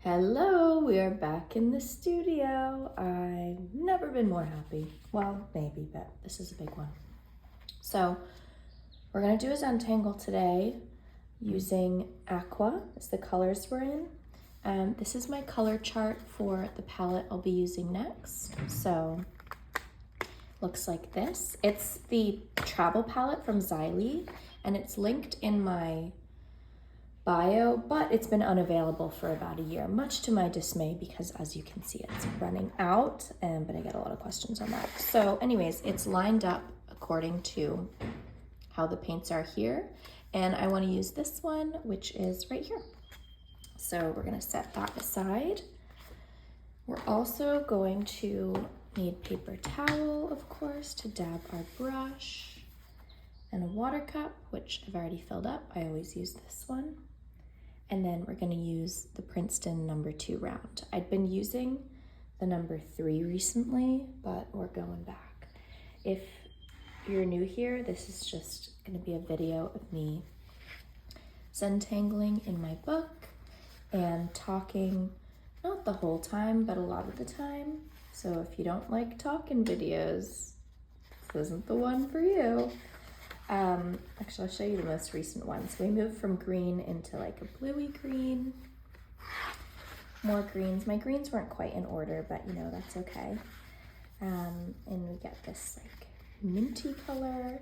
Hello, we are back in the studio. I've never been more happy. Well, maybe, but this is a big one. So we're gonna do a Zentangle today using Aqua as the colors we're in. This is my color chart for the palette I'll be using next. So looks like this. It's the travel palette from Xylee, and it's linked in my bio, but it's been unavailable for about a year, much to my dismay, because as you can see, it's running out, but I get a lot of questions on that. So anyways, it's lined up according to how the paints are here, and I want to use this one, which is right here. So we're going to set that aside. We're also going to need paper towel, of course, to dab our brush, and a water cup, which I've already filled up. I always use this one. And then we're gonna use the Princeton number 2 round. I'd been using the number 3 recently, but we're going back. If you're new here, this is just gonna be a video of me Zentangling in my book and talking, not the whole time, but a lot of the time. So if you don't like talking videos, this isn't the one for you. Actually, I'll show you the most recent one. So we moved from green into like a bluey green. More greens. My greens weren't quite in order, but you know, that's okay. And we get this like minty color.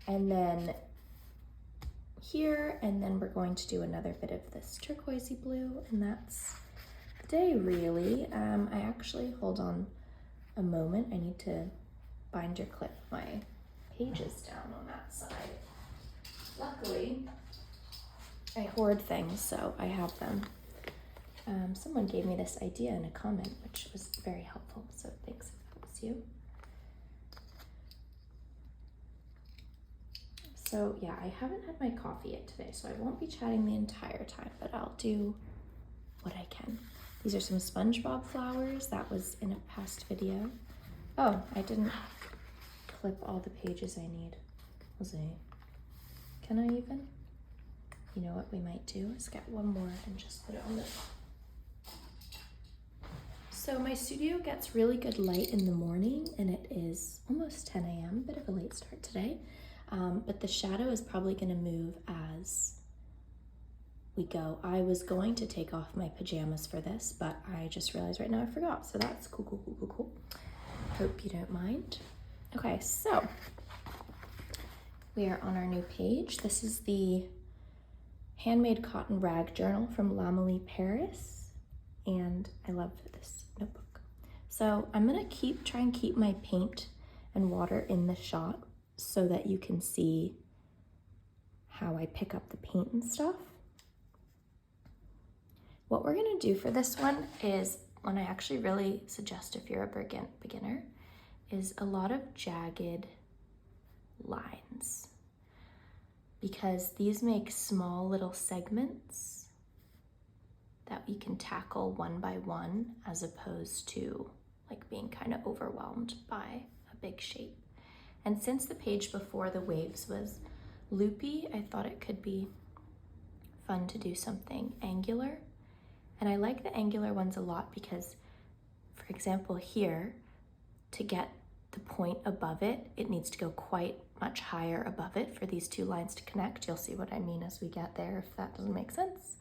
And then here, and then we're going to do another bit of this turquoisey blue, and that's the day really. I actually, hold on a moment, I need to binder clip my pages down on that side. Luckily, I hoard things, so I have them. Someone gave me this idea in a comment, which was very helpful, so thanks if that was you. So yeah, I haven't had my coffee yet today, so I won't be chatting the entire time, but I'll do what I can. These are some SpongeBob flowers. That was in a past video. Oh, I didn't clip all the pages I need. Was I? Can I even? You know what we might do is get one more and just put it on the top. So my studio gets really good light in the morning, and it is almost 10 a.m., bit of a late start today. But the shadow is probably gonna move as we go. I was going to take off my pajamas for this, but I just realized right now I forgot. So that's cool. Hope you don't mind. Okay, so we are on our new page. This is the handmade cotton rag journal from L'Amélie Paris, and I love this notebook. So I'm gonna try and keep my paint and water in the shot so that you can see how I pick up the paint and stuff. What we're gonna do for this one is, one I actually really suggest if you're a beginner, is a lot of jagged lines, because these make small little segments that we can tackle one by one, as opposed to like being kind of overwhelmed by a big shape. And since the page before the waves was loopy, I thought it could be fun to do something angular. And I like the angular ones a lot because, for example, here, to get the point above it, it needs to go quite much higher above it for these two lines to connect. You'll see what I mean as we get there, if that doesn't make sense.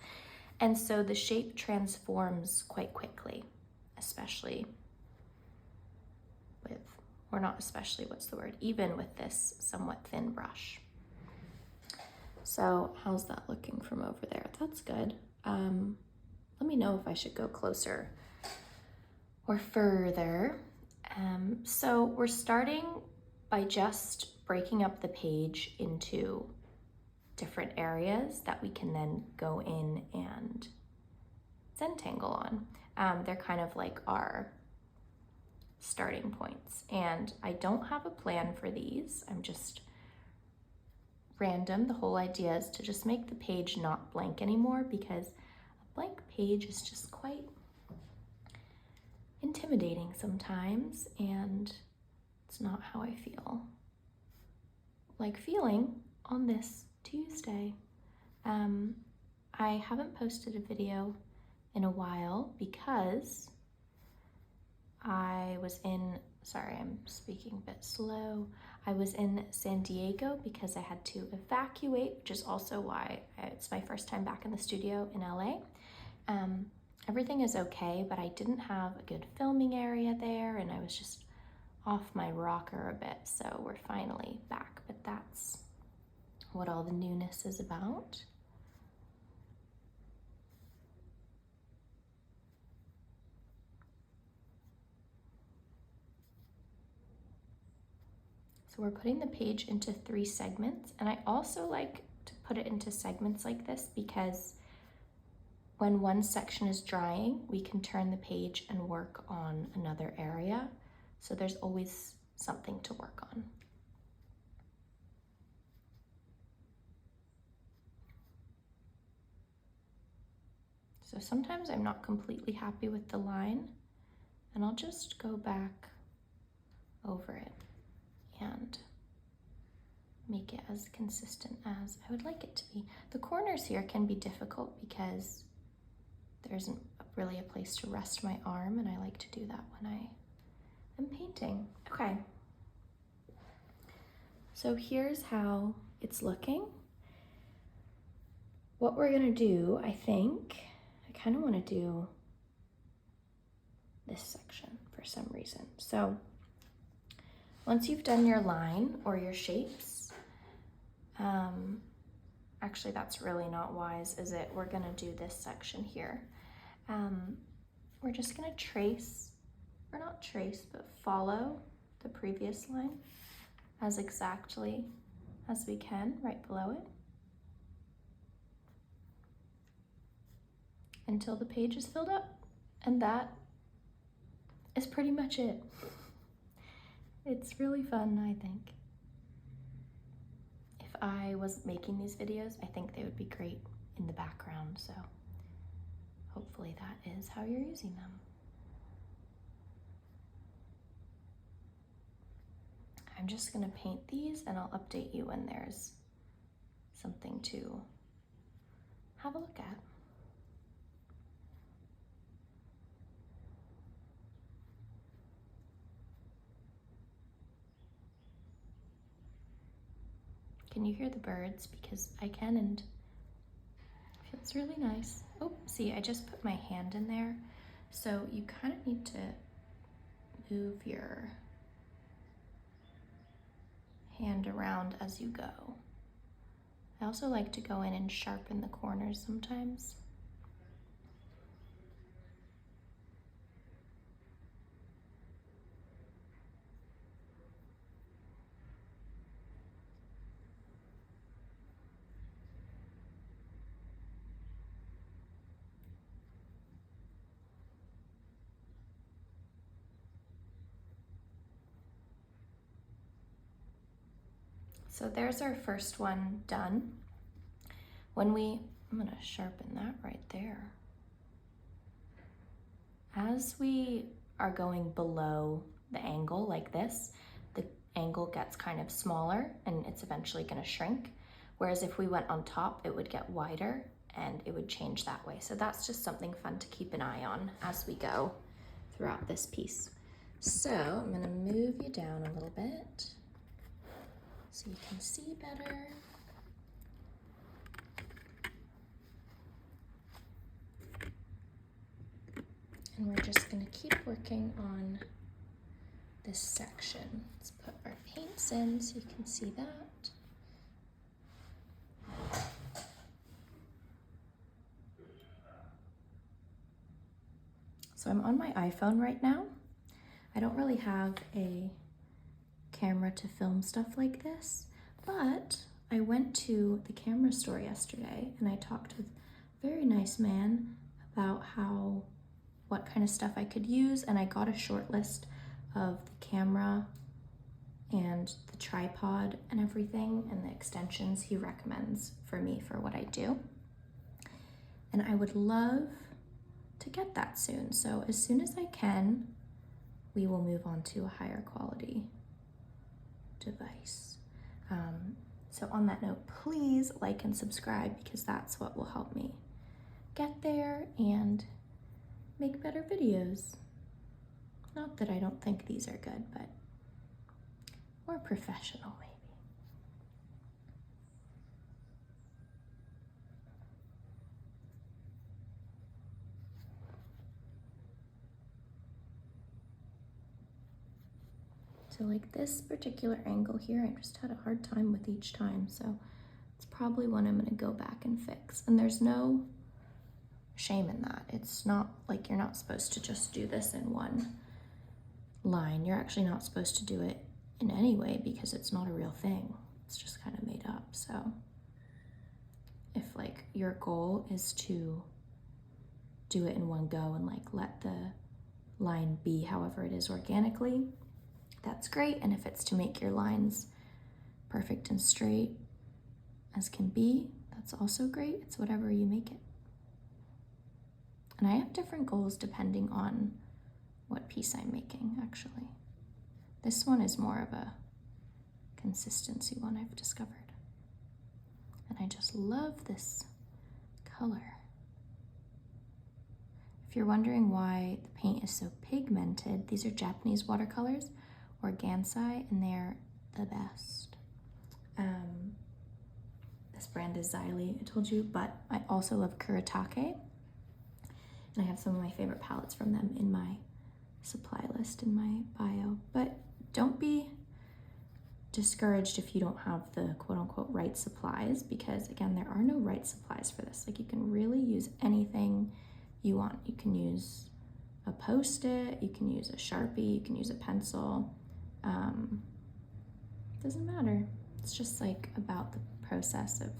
And so the shape transforms quite quickly, especially with, or not especially, what's the word? Even with this somewhat thin brush. So how's that looking from over there? That's good. Let me know if I should go closer or further. So we're starting by just breaking up the page into different areas that we can then go in and Zentangle on. They're kind of like our starting points. And I don't have a plan for these. I'm just random. The whole idea is to just make the page not blank anymore, because a blank page is just quite intimidating sometimes, and it's not how I feel like feeling on this Tuesday. I haven't posted a video in a while because I was in, sorry, I'm speaking a bit slow. I was in San Diego because I had to evacuate, which is also why it's my first time back in the studio in LA. Everything is okay, but I didn't have a good filming area there and I was just off my rocker a bit, so we're finally back, but that's what all the newness is about. So we're putting the page into 3 segments, and I also like to put it into segments like this because when one section is drying, we can turn the page and work on another area. So there's always something to work on. So sometimes I'm not completely happy with the line, and I'll just go back over it and make it as consistent as I would like it to be. The corners here can be difficult because there isn't really a place to rest my arm, and I like to do that when I am painting. Okay, so here's how it's looking. What we're gonna do, I think, I kind of want to do this section for some reason. So once you've done your line or your shapes, actually that's really not wise, is it? We're gonna do this section here. We're just gonna trace, or not trace, but follow the previous line as exactly as we can right below it until the page is filled up, and that is pretty much it. It's really fun, I think. If I was making these videos, I think they would be great in the background, so hopefully that is how you're using them. I'm just gonna paint these and I'll update you when there's something to have a look at. Can you hear the birds? Because I can, and it feels really nice. Oh, see, I just put my hand in there. So you kind of need to move your hand around as you go. I also like to go in and sharpen the corners sometimes. So there's our first one done. I'm gonna sharpen that right there. As we are going below the angle like this, the angle gets kind of smaller and it's eventually gonna shrink. Whereas if we went on top, it would get wider and it would change that way. So that's just something fun to keep an eye on as we go throughout this piece. So I'm gonna move you down a little bit so you can see better. And we're just gonna keep working on this section. Let's put our paints in so you can see that. So I'm on my iPhone right now. I don't really have a camera to film stuff like this, but I went to the camera store yesterday and I talked with a very nice man about what kind of stuff I could use, and I got a short list of the camera and the tripod and everything and the extensions he recommends for me for what I do. And I would love to get that soon. So as soon as I can, we will move on to a higher quality device. So on that note, please like and subscribe because that's what will help me get there and make better videos. Not that I don't think these are good, but more professional maybe. So like this particular angle here, I just had a hard time with each time, so it's probably one I'm gonna go back and fix. And there's no shame in that. It's not like you're not supposed to just do this in one line. You're actually not supposed to do it in any way because it's not a real thing. It's just kind of made up. So if like your goal is to do it in one go and like let the line be however it is organically, that's great. And if it's to make your lines perfect and straight as can be, that's also great. It's whatever you make it. And I have different goals depending on what piece I'm making, actually. This one is more of a consistency one I've discovered. And I just love this color. If you're wondering why the paint is so pigmented, these are Japanese watercolors, Organsai, and they're the best. This brand is Xylee, I told you, but I also love Kuretake, and I have some of my favorite palettes from them in my supply list in my bio. But don't be discouraged if you don't have the quote-unquote right supplies, because again, there are no right supplies for this. Like, you can really use anything you want. You can use a Post-it, you can use a Sharpie, you can use a pencil. Doesn't matter. It's just like about the process of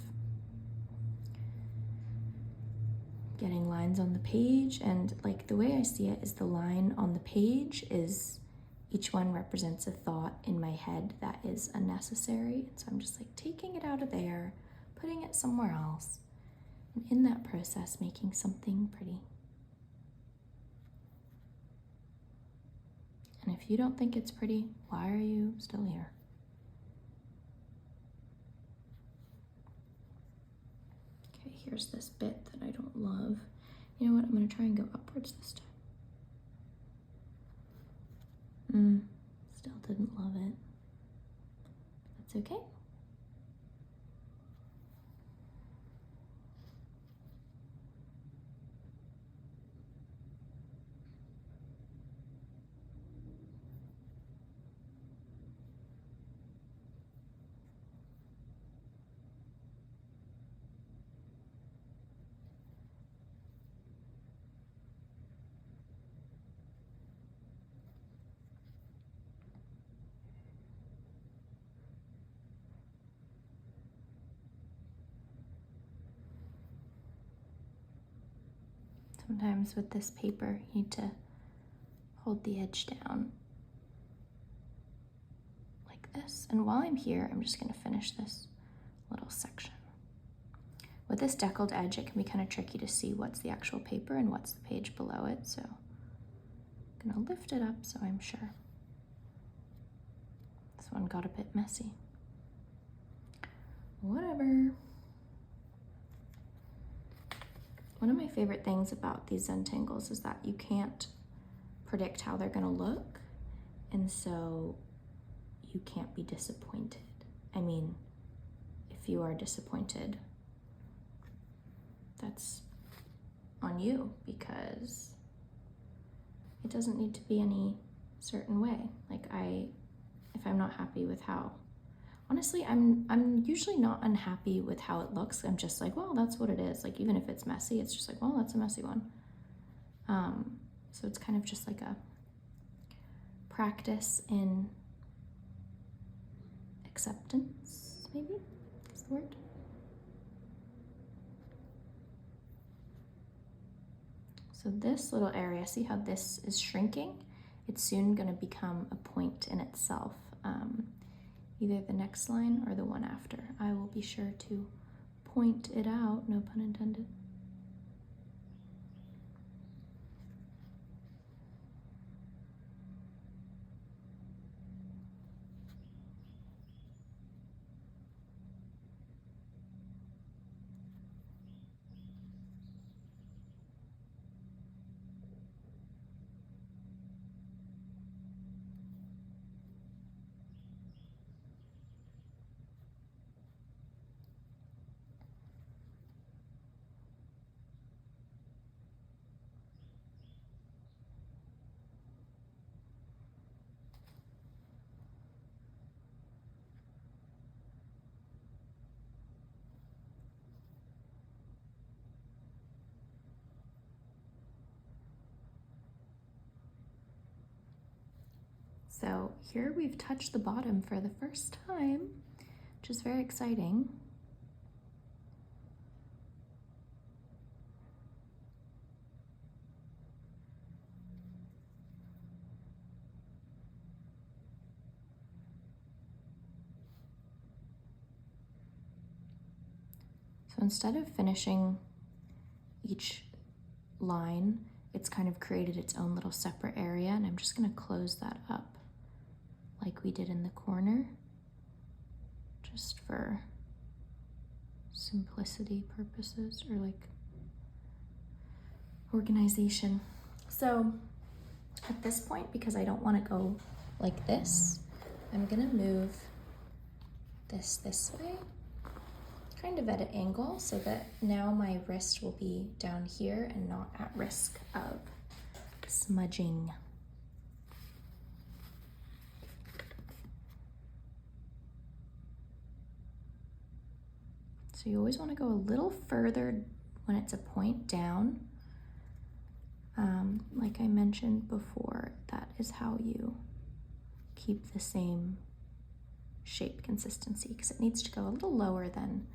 getting lines on the page. And like the way I see it is the line on the page is, each one represents a thought in my head that is unnecessary. So I'm just like taking it out of there, putting it somewhere else, and in that process making something pretty. And if you don't think it's pretty, why are you still here? Okay, here's this bit that I don't love. You know what, I'm gonna try and go upwards this time. Still didn't love it. That's okay. Sometimes with this paper, you need to hold the edge down like this. And while I'm here, I'm just gonna finish this little section. With this deckled edge, it can be kind of tricky to see what's the actual paper and what's the page below it. So I'm gonna lift it up so I'm sure. This one got a bit messy. Whatever. One of my favorite things about these Zentangles is that you can't predict how they're gonna look, and so you can't be disappointed. I mean, if you are disappointed, that's on you, because it doesn't need to be any certain way. Like, if I'm not happy with how, honestly, I'm usually not unhappy with how it looks. I'm just like, well, that's what it is. Like, even if it's messy, it's just like, well, that's a messy one. So it's kind of just like a practice in acceptance, maybe is the word. So this little area, see how this is shrinking? It's soon gonna become a point in itself. Either the next line or the one after. I will be sure to point it out, no pun intended. So here we've touched the bottom for the first time, which is very exciting. So instead of finishing each line, it's kind of created its own little separate area, and I'm just going to close that up like we did in the corner, just for simplicity purposes, or like organization. So at this point, because I don't want to go like this, I'm going to move this way, kind of at an angle, so that now my wrist will be down here and not at risk of smudging. So you always want to go a little further when it's a point down. Like I mentioned before, that is how you keep the same shape consistency, because it needs to go a little lower than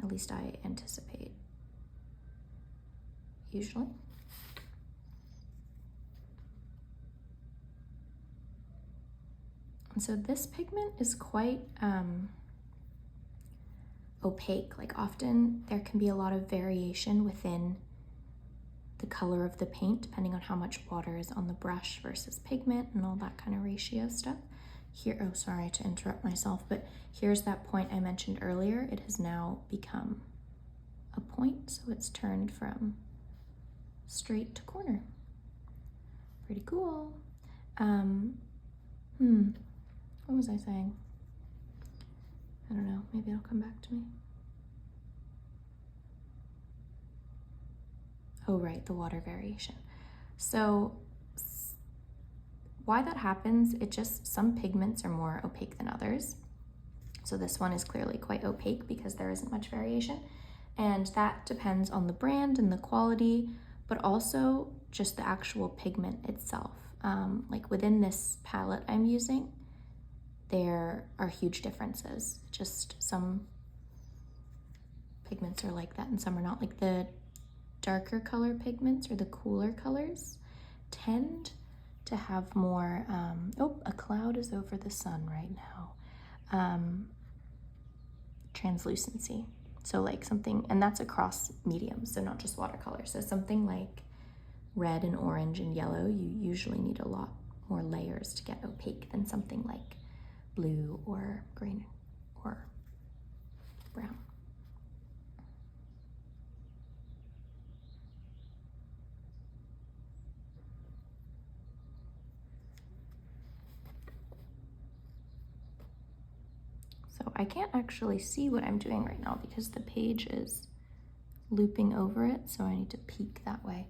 at least I anticipate usually. And so this pigment is quite opaque. Like often there can be a lot of variation within the color of the paint depending on how much water is on the brush versus pigment and all that kind of ratio stuff. Here, oh, sorry to interrupt myself, but here's that point I mentioned earlier. It has now become a point, so it's turned from straight to corner. Pretty cool. What was I saying? I don't know, maybe it'll come back to me. Oh, right, the water variation. So why that happens, it just, some pigments are more opaque than others. So this one is clearly quite opaque because there isn't much variation. And that depends on the brand and the quality, but also just the actual pigment itself. Like within this palette I'm using, there are huge differences. Just some pigments are like that and some are not. Like the darker color pigments or the cooler colors tend to have more, oh, a cloud is over the sun right now, translucency. So like something, and that's across mediums, so not just watercolor. So something like red and orange and yellow, you usually need a lot more layers to get opaque than something like blue or green or brown. So I can't actually see what I'm doing right now because the page is looping over it, so I need to peek that way.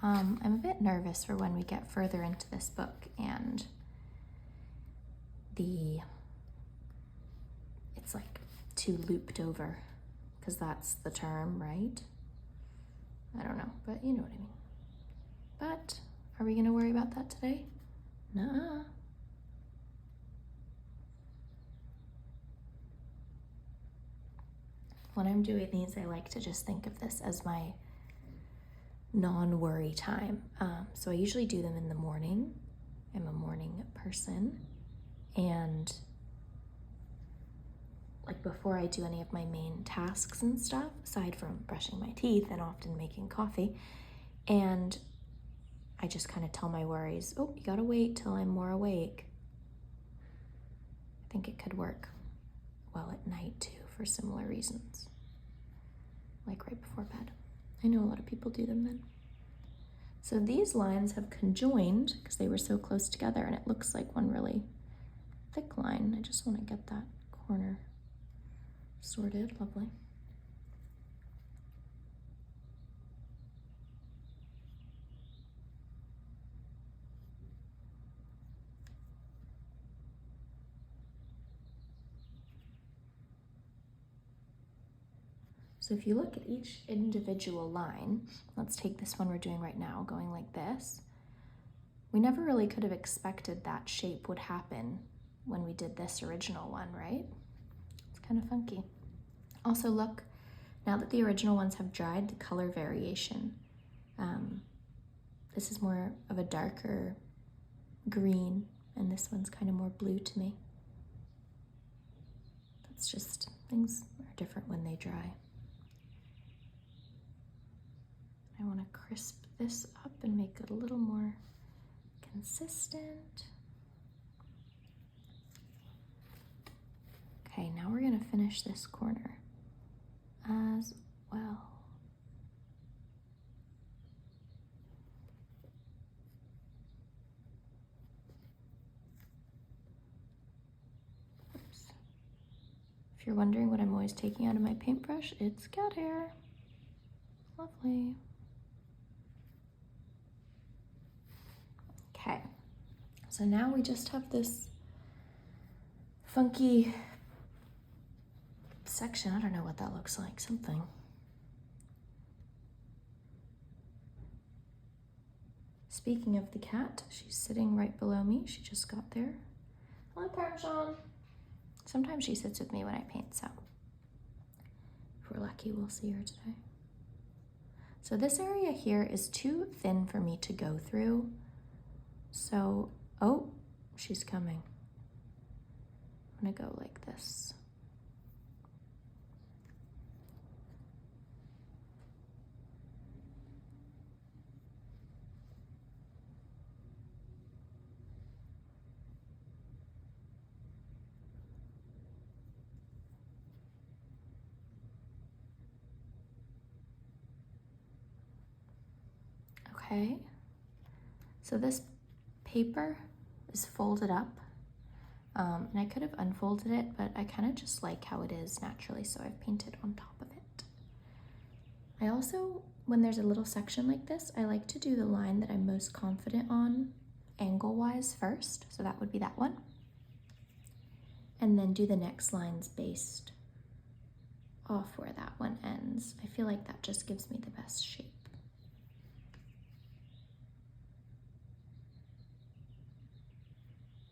I'm a bit nervous for when we get further into this book and it's like too looped over, because that's the term, right? I don't know, but you know what I mean. But are we gonna worry about that today? Nuh-uh. When I'm doing these, I like to just think of this as my non-worry time. So I usually do them in the morning. I'm a morning person. And like before I do any of my main tasks and stuff, aside from brushing my teeth and often making coffee, and I just kind of tell my worries, oh, you gotta wait till I'm more awake. I think it could work well at night too for similar reasons, like right before bed. I know a lot of people do them then. So these lines have conjoined because they were so close together, and it looks like one really thick line. I just want to get that corner sorted. Lovely. So if you look at each individual line, let's take this one we're doing right now, going like this. we never really could have expected that shape would happen when we did this original one, right? It's kind of funky. Also, look, now that the original ones have dried, the color variation. This is more of a darker green, and this one's kind of more blue to me. That's just, things are different when they dry. I want to crisp this up and make it a little more consistent. Okay, now we're going to finish this corner as well. Oops. If you're wondering what I'm always taking out of my paintbrush, it's cat hair. Lovely. Okay, so now we just have this funky section. I don't know what that looks like, something. Speaking of the cat, she's sitting right below me. She just got there. Hello, Parmesan. Sometimes she sits with me when I paint, so if we're lucky, we'll see her today. So this area here is too thin for me to go through. So, oh, she's coming. I'm gonna go like this. Okay, so this paper is folded up, and I could have unfolded it, but I kind of just like how it is naturally, so I've painted on top of it. I also, when there's a little section like this, I like to do the line that I'm most confident on angle-wise first, so that would be that one, and then do the next lines based off where that one ends. I feel like that just gives me the best shape.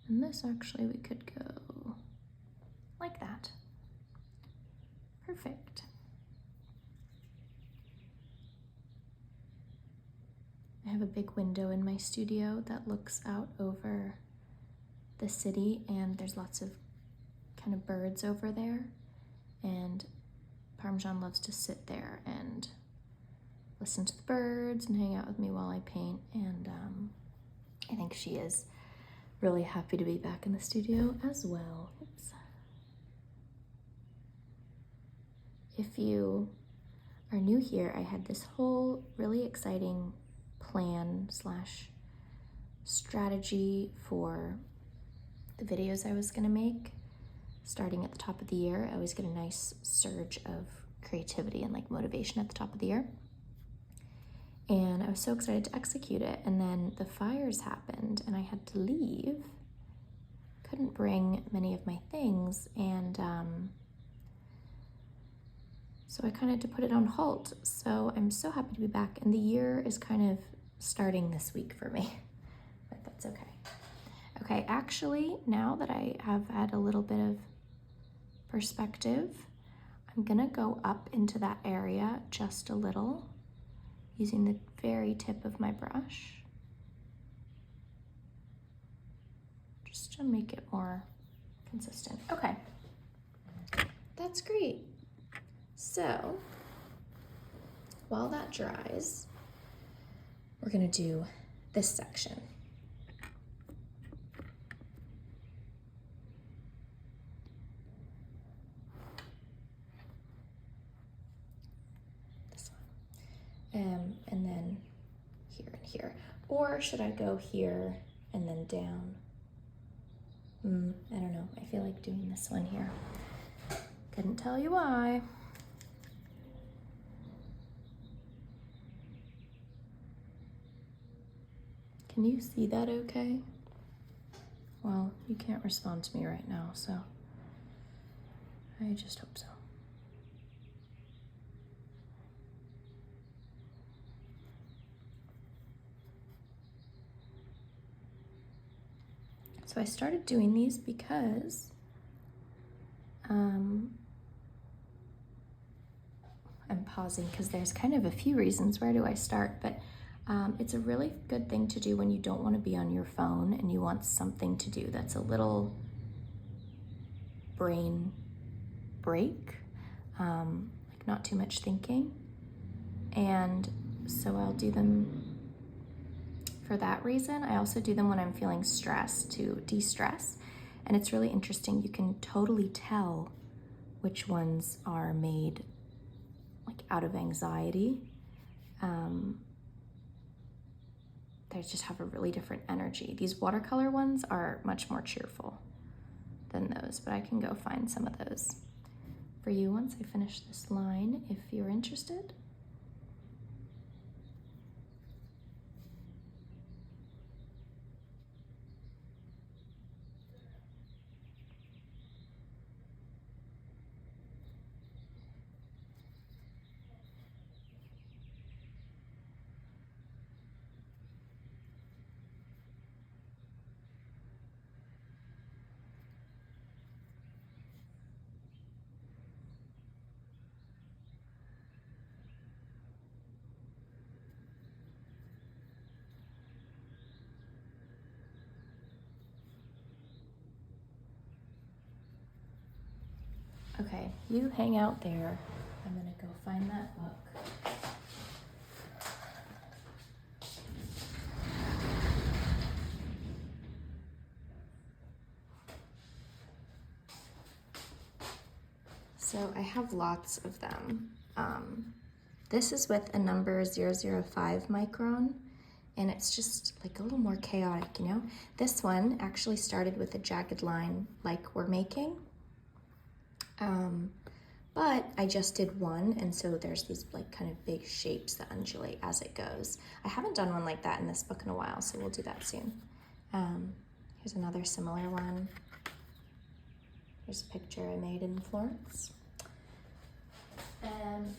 And this actually, we could go like that. Perfect. I have a big window in my studio that looks out over the city, and there's lots of kind of birds over there. And Parmesan loves to sit there and listen to the birds and hang out with me while I paint. And I think she is really happy to be back in the studio as well. Oops. If you are new here, I had this whole really exciting plan slash strategy for the videos I was gonna make. Starting at the top of the year, I always get a nice surge of creativity and like motivation at the top of the year. And I was so excited to execute it. And then the fires happened and I had to leave. Couldn't bring many of my things. And so I kind of had to put it on halt. So I'm so happy to be back. And the year is kind of starting this week for me, but that's okay. Okay, actually, now that I have had a little bit of perspective, I'm gonna go up into that area just a little, using the very tip of my brush, just to make it more consistent. Okay, that's great. So, while that dries, we're gonna do this section. This one. And then here and here. Or should I go here and then down? I don't know. I feel like doing this one here. Couldn't tell you why. Can you see that okay? Well, you can't respond to me right now, so I just hope so. So I started doing these because I'm pausing because there's kind of a few reasons. Where do I start? But it's a really good thing to do when you don't want to be on your phone and you want something to do that's a little brain break, like not too much thinking. And so I'll do them for that reason. I also do them when I'm feeling stressed to de-stress. And it's really interesting. You can totally tell which ones are made like out of anxiety. They just have a really different energy. These watercolor ones are much more cheerful than those, but I can go find some of those for you once I finish this line if you're interested. Okay, you hang out there. I'm gonna go find that book. So I have lots of them. This is with a number 005 micron, and it's just like a little more chaotic, you know? This one actually started with a jagged line like we're making. But I just did one, and so there's these like kind of big shapes that undulate as it goes. I haven't done one like that in this book in a while, so we'll do that soon. Here's another similar one. Here's a picture I made in Florence. And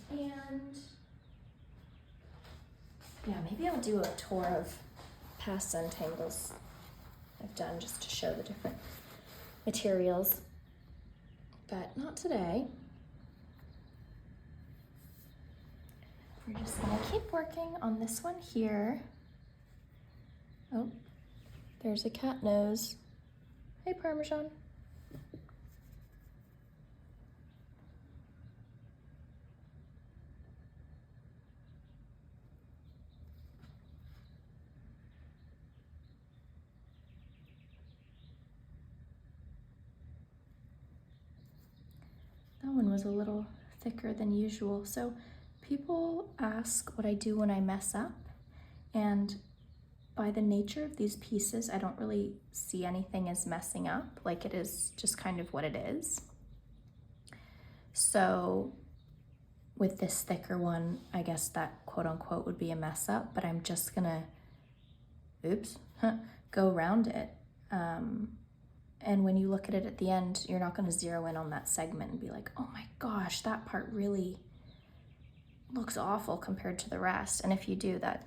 yeah, maybe I'll do a tour of past untangles I've done just to show the different materials, but not today. We're just gonna keep working on this one here. Oh, there's a cat nose. Hey, Parmesan. That one was a little thicker than usual. So people ask what I do when I mess up, and by the nature of these pieces, I don't really see anything as messing up. Like, it is just kind of what it is. So with this thicker one, I guess that quote unquote would be a mess up, but I'm just gonna, go around it. And when you look at it at the end, you're not gonna zero in on that segment and be like, oh my gosh, that part really looks awful compared to the rest. And if you do, that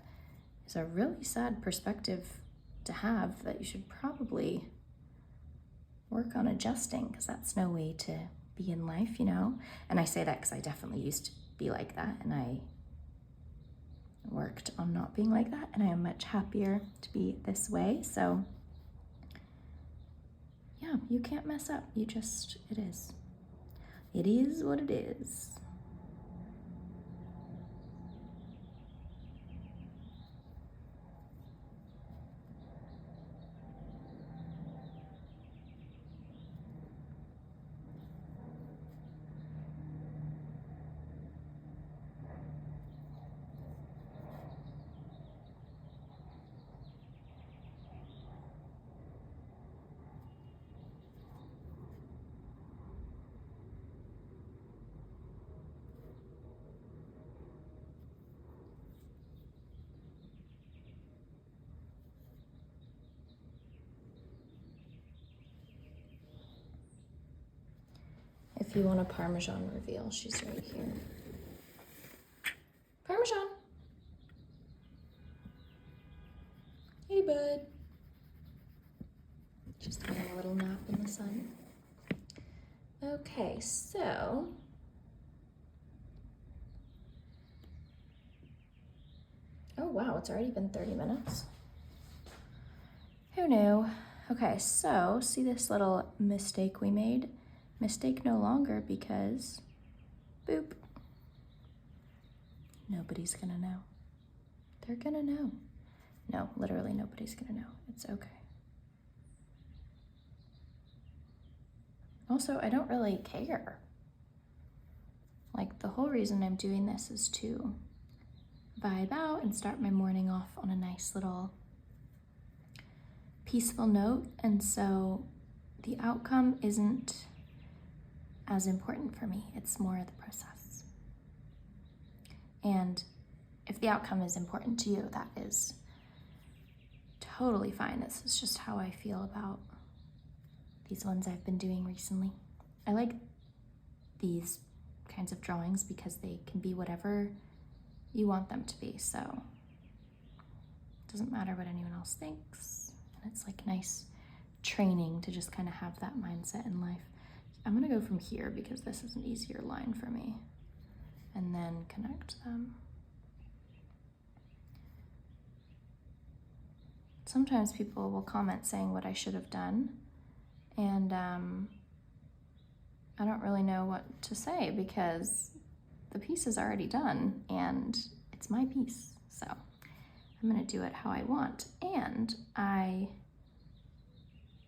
is a really sad perspective to have that you should probably work on adjusting, because that's no way to be in life, you know? And I say that because I definitely used to be like that, and I worked on not being like that, and I am much happier to be this way. So yeah, you can't mess up. You just, it is. It is what it is. If you want a Parmesan reveal, she's right here. Parmesan. Hey, bud. She's getting a little nap in the sun. Okay, so oh wow, it's already been 30 minutes. Who knew? Okay, so see this little mistake we made? Mistake no longer because boop. Nobody's gonna know. They're gonna know. No, literally nobody's gonna know. It's okay. Also, I don't really care. Like, the whole reason I'm doing this is to vibe out and start my morning off on a nice little peaceful note. And so the outcome isn't as important for me. It's more the process. And if the outcome is important to you, that is totally fine. This is just how I feel about these ones I've been doing recently. I like these kinds of drawings because they can be whatever you want them to be, so it doesn't matter what anyone else thinks. And it's like nice training to just kind of have that mindset in life. I'm gonna go from here because this is an easier line for me, and then connect them. Sometimes people will comment saying what I should have done, and I don't really know what to say because the piece is already done and it's my piece. So I'm gonna do it how I want. And I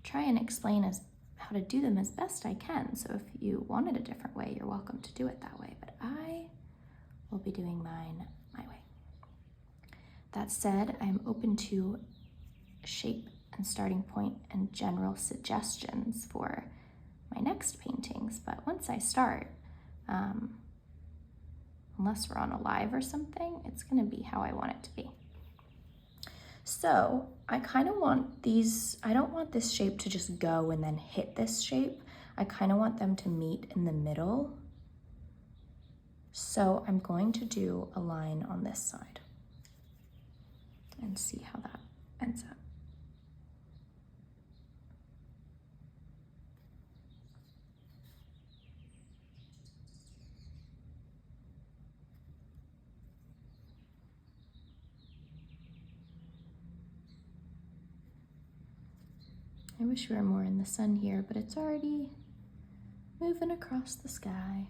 try and explain how to do them as best I can. So if you wanted a different way, you're welcome to do it that way. But I will be doing mine my way. That said, I'm open to shape and starting point and general suggestions for my next paintings, but once I start, unless we're on a live or something, it's gonna be how I want it to be. So I kind of want these, I don't want this shape to just go and then hit this shape. I kind of want them to meet in the middle. So I'm going to do a line on this side and see how that ends up. I wish we were more in the sun here, but it's already moving across the sky.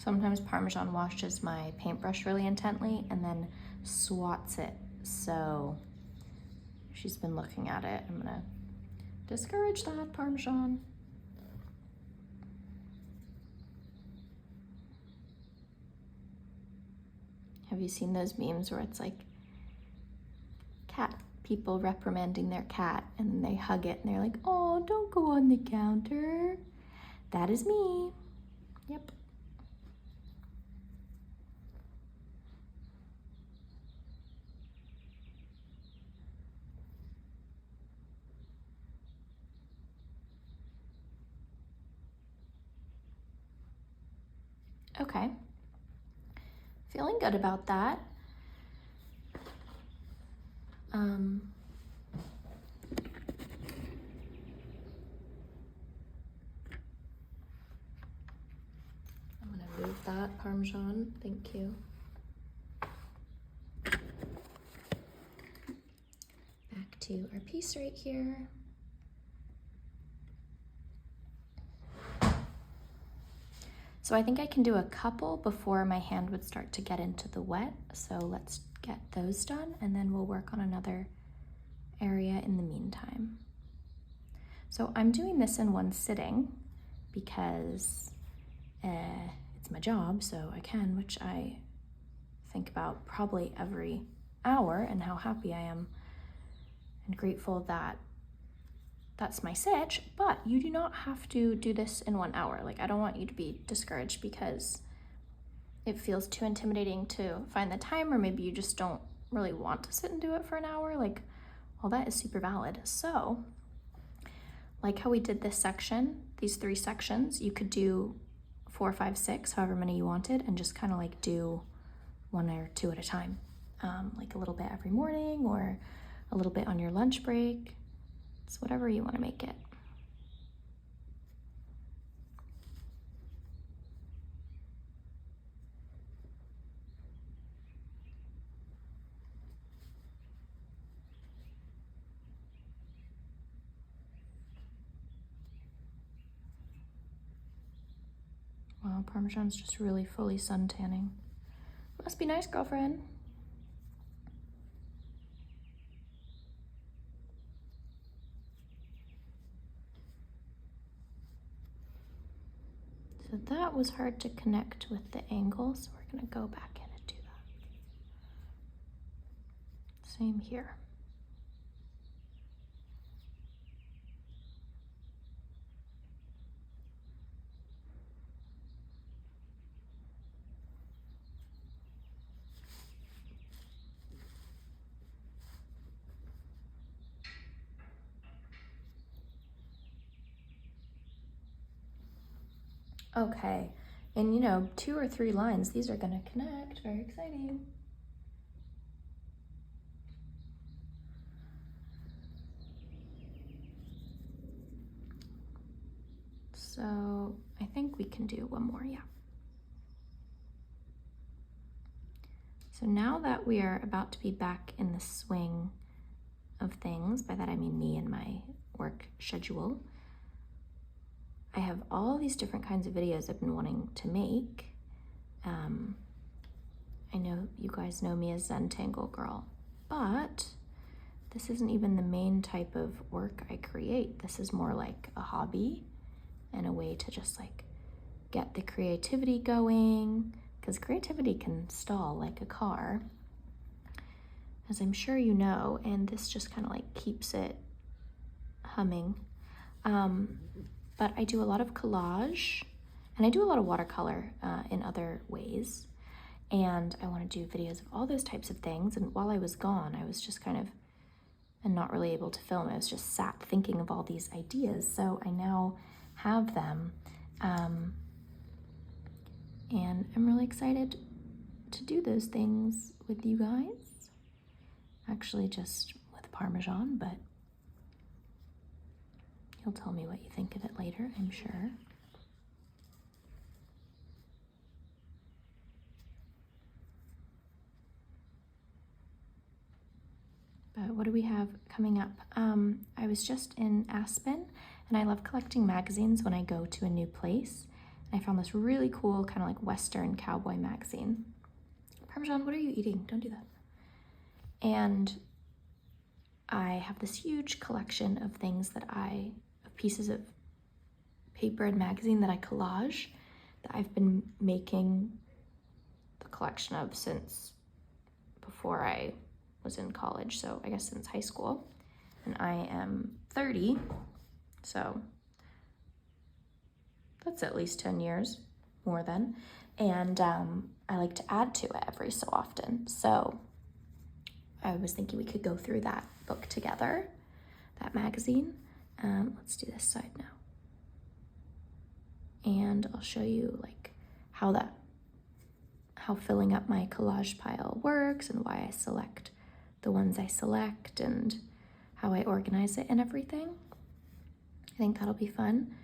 Sometimes Parmesan washes my paintbrush really intently and then swats it. So she's been looking at it. I'm gonna discourage that, Parmesan. Have you seen those memes where it's like cat people reprimanding their cat and then they hug it and they're like, oh, don't go on the counter. That is me. Yep. Okay, feeling good about that. I'm gonna move that, Parmesan, thank you. Back to our piece right here. So I think I can do a couple before my hand would start to get into the wet. So let's get those done and then we'll work on another area in the meantime. So I'm doing this in one sitting because it's it's my job, so I can, which I think about probably every hour, and how happy I am and grateful that that's my sitch. But you do not have to do this in 1 hour. Like, I don't want you to be discouraged because it feels too intimidating to find the time, or maybe you just don't really want to sit and do it for an hour. Like, all that is super valid. So, like how we did this section, these 3 sections, you could do 4, 5, 6, however many you wanted, and just kind of like do 1 or 2 at a time. Like a little bit every morning or a little bit on your lunch break. It's whatever you want to make it. Wow, Parmesan's just really fully sun tanning. Must be nice, girlfriend. So that was hard to connect with the angle, so we're gonna go back in and do that. Same here. Okay, in 2 or 3 lines, these are gonna connect. Very exciting. So I think we can do 1 more, yeah. So now that we are about to be back in the swing of things, by that I mean me and my work schedule, I have all these different kinds of videos I've been wanting to make. I know you guys know me as Zentangle Girl, but this isn't even the main type of work I create. This is more like a hobby and a way to just like get the creativity going, because creativity can stall like a car, as I'm sure you know, and this just kind of like keeps it humming. But I do a lot of collage, and I do a lot of watercolor in other ways, and I want to do videos of all those types of things. And while I was gone, I was just kind of and not really able to film. I was just sat thinking of all these ideas, so I now have them, and I'm really excited to do those things with you guys. Actually, just with Parmesan, but you'll tell me what you think of it later, I'm sure. But what do we have coming up? I was just in Aspen, and I love collecting magazines when I go to a new place. And I found this really cool kind of like Western cowboy magazine. Parmesan, what are you eating? Don't do that. And I have this huge collection of things of pieces of paper and magazine that I collage, that I've been making the collection of since before I was in college, so I guess since high school. And I am 30, so that's at least 10 years, more than. And I like to add to it every so often. So I was thinking we could go through that book together, that magazine. Let's do this side now. And I'll show you like how filling up my collage pile works, and why I select the ones I select, and how I organize it and everything. I think that'll be fun.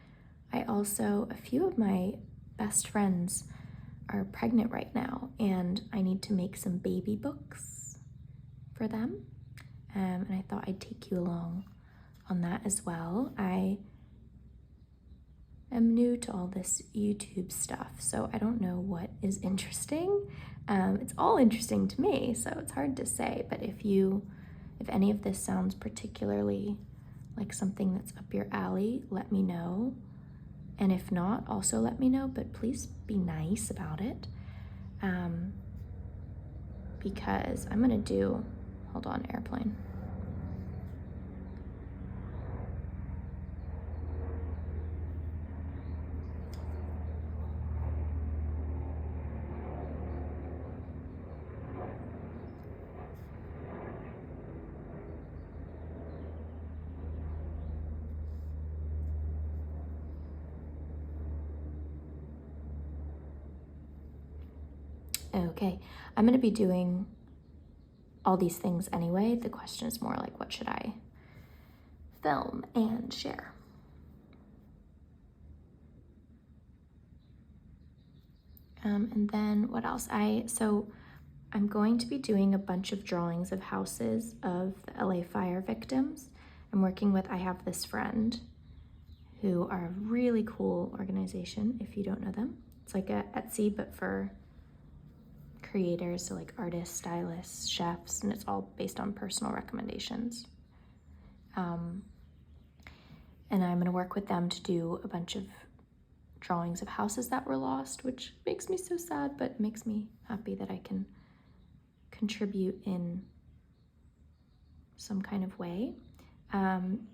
A few of my best friends are pregnant right now, and I need to make some baby books for them. And I thought I'd take you along on that as well. I am new to all this YouTube stuff, so I don't know what is interesting. It's all interesting to me, so it's hard to say, but if any of this sounds particularly like something that's up your alley, let me know. And if not, also let me know, but please be nice about it. Because I'm gonna do, hold on, airplane. Okay, I'm gonna be doing all these things anyway. The question is more like, what should I film and share? And then what else? So I'm going to be doing a bunch of drawings of houses of the LA fire victims. I'm working with, I Have This Friend, who are a really cool organization if you don't know them. It's like a Etsy, but for creators, so like artists, stylists, chefs, and it's all based on personal recommendations. And I'm gonna work with them to do a bunch of drawings of houses that were lost, which makes me so sad, but makes me happy that I can contribute in some kind of way. And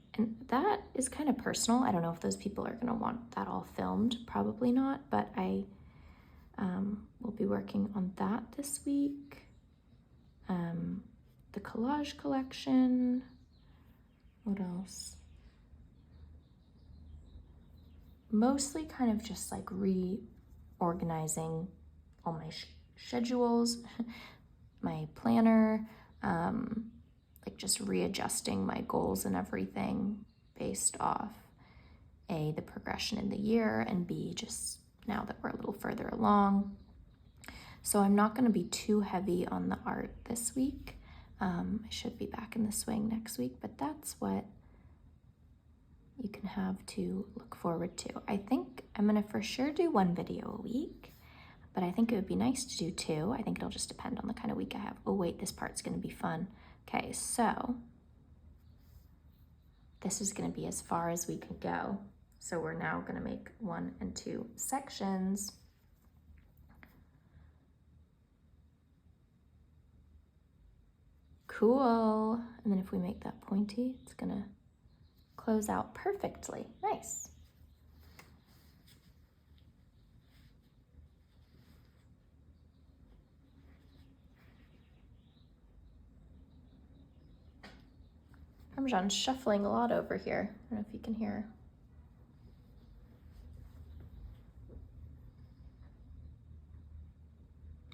that is kind of personal. I don't know if those people are gonna want that all filmed, probably not, but I will be working on that this week. The collage collection, what else? Mostly kind of just like reorganizing all my schedules, my planner, like just readjusting my goals and everything based off A, the progression in the year, and B, just now that we're a little further along. So I'm not going to be too heavy on the art this week. I should be back in the swing next week, but that's what you can have to look forward to. I think I'm gonna for sure do 1 video a week, but I think it would be nice to do 2. I think it'll just depend on the kind of week I have. Oh wait, this part's gonna be fun. Okay, so this is gonna be as far as we can go. So we're now gonna make 1 and 2 sections. Cool. And then if we make that pointy, it's gonna close out perfectly. Nice. Parmesan's shuffling a lot over here. I don't know if you can hear.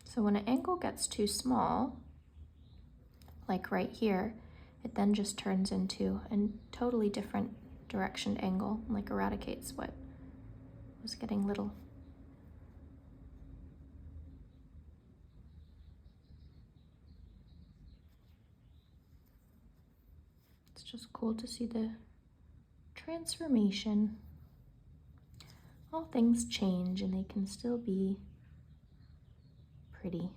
So when an angle gets too small, like right here, it then just turns into a totally different directioned angle, like eradicates what was getting little. It's just cool to see the transformation. All things change and they can still be pretty.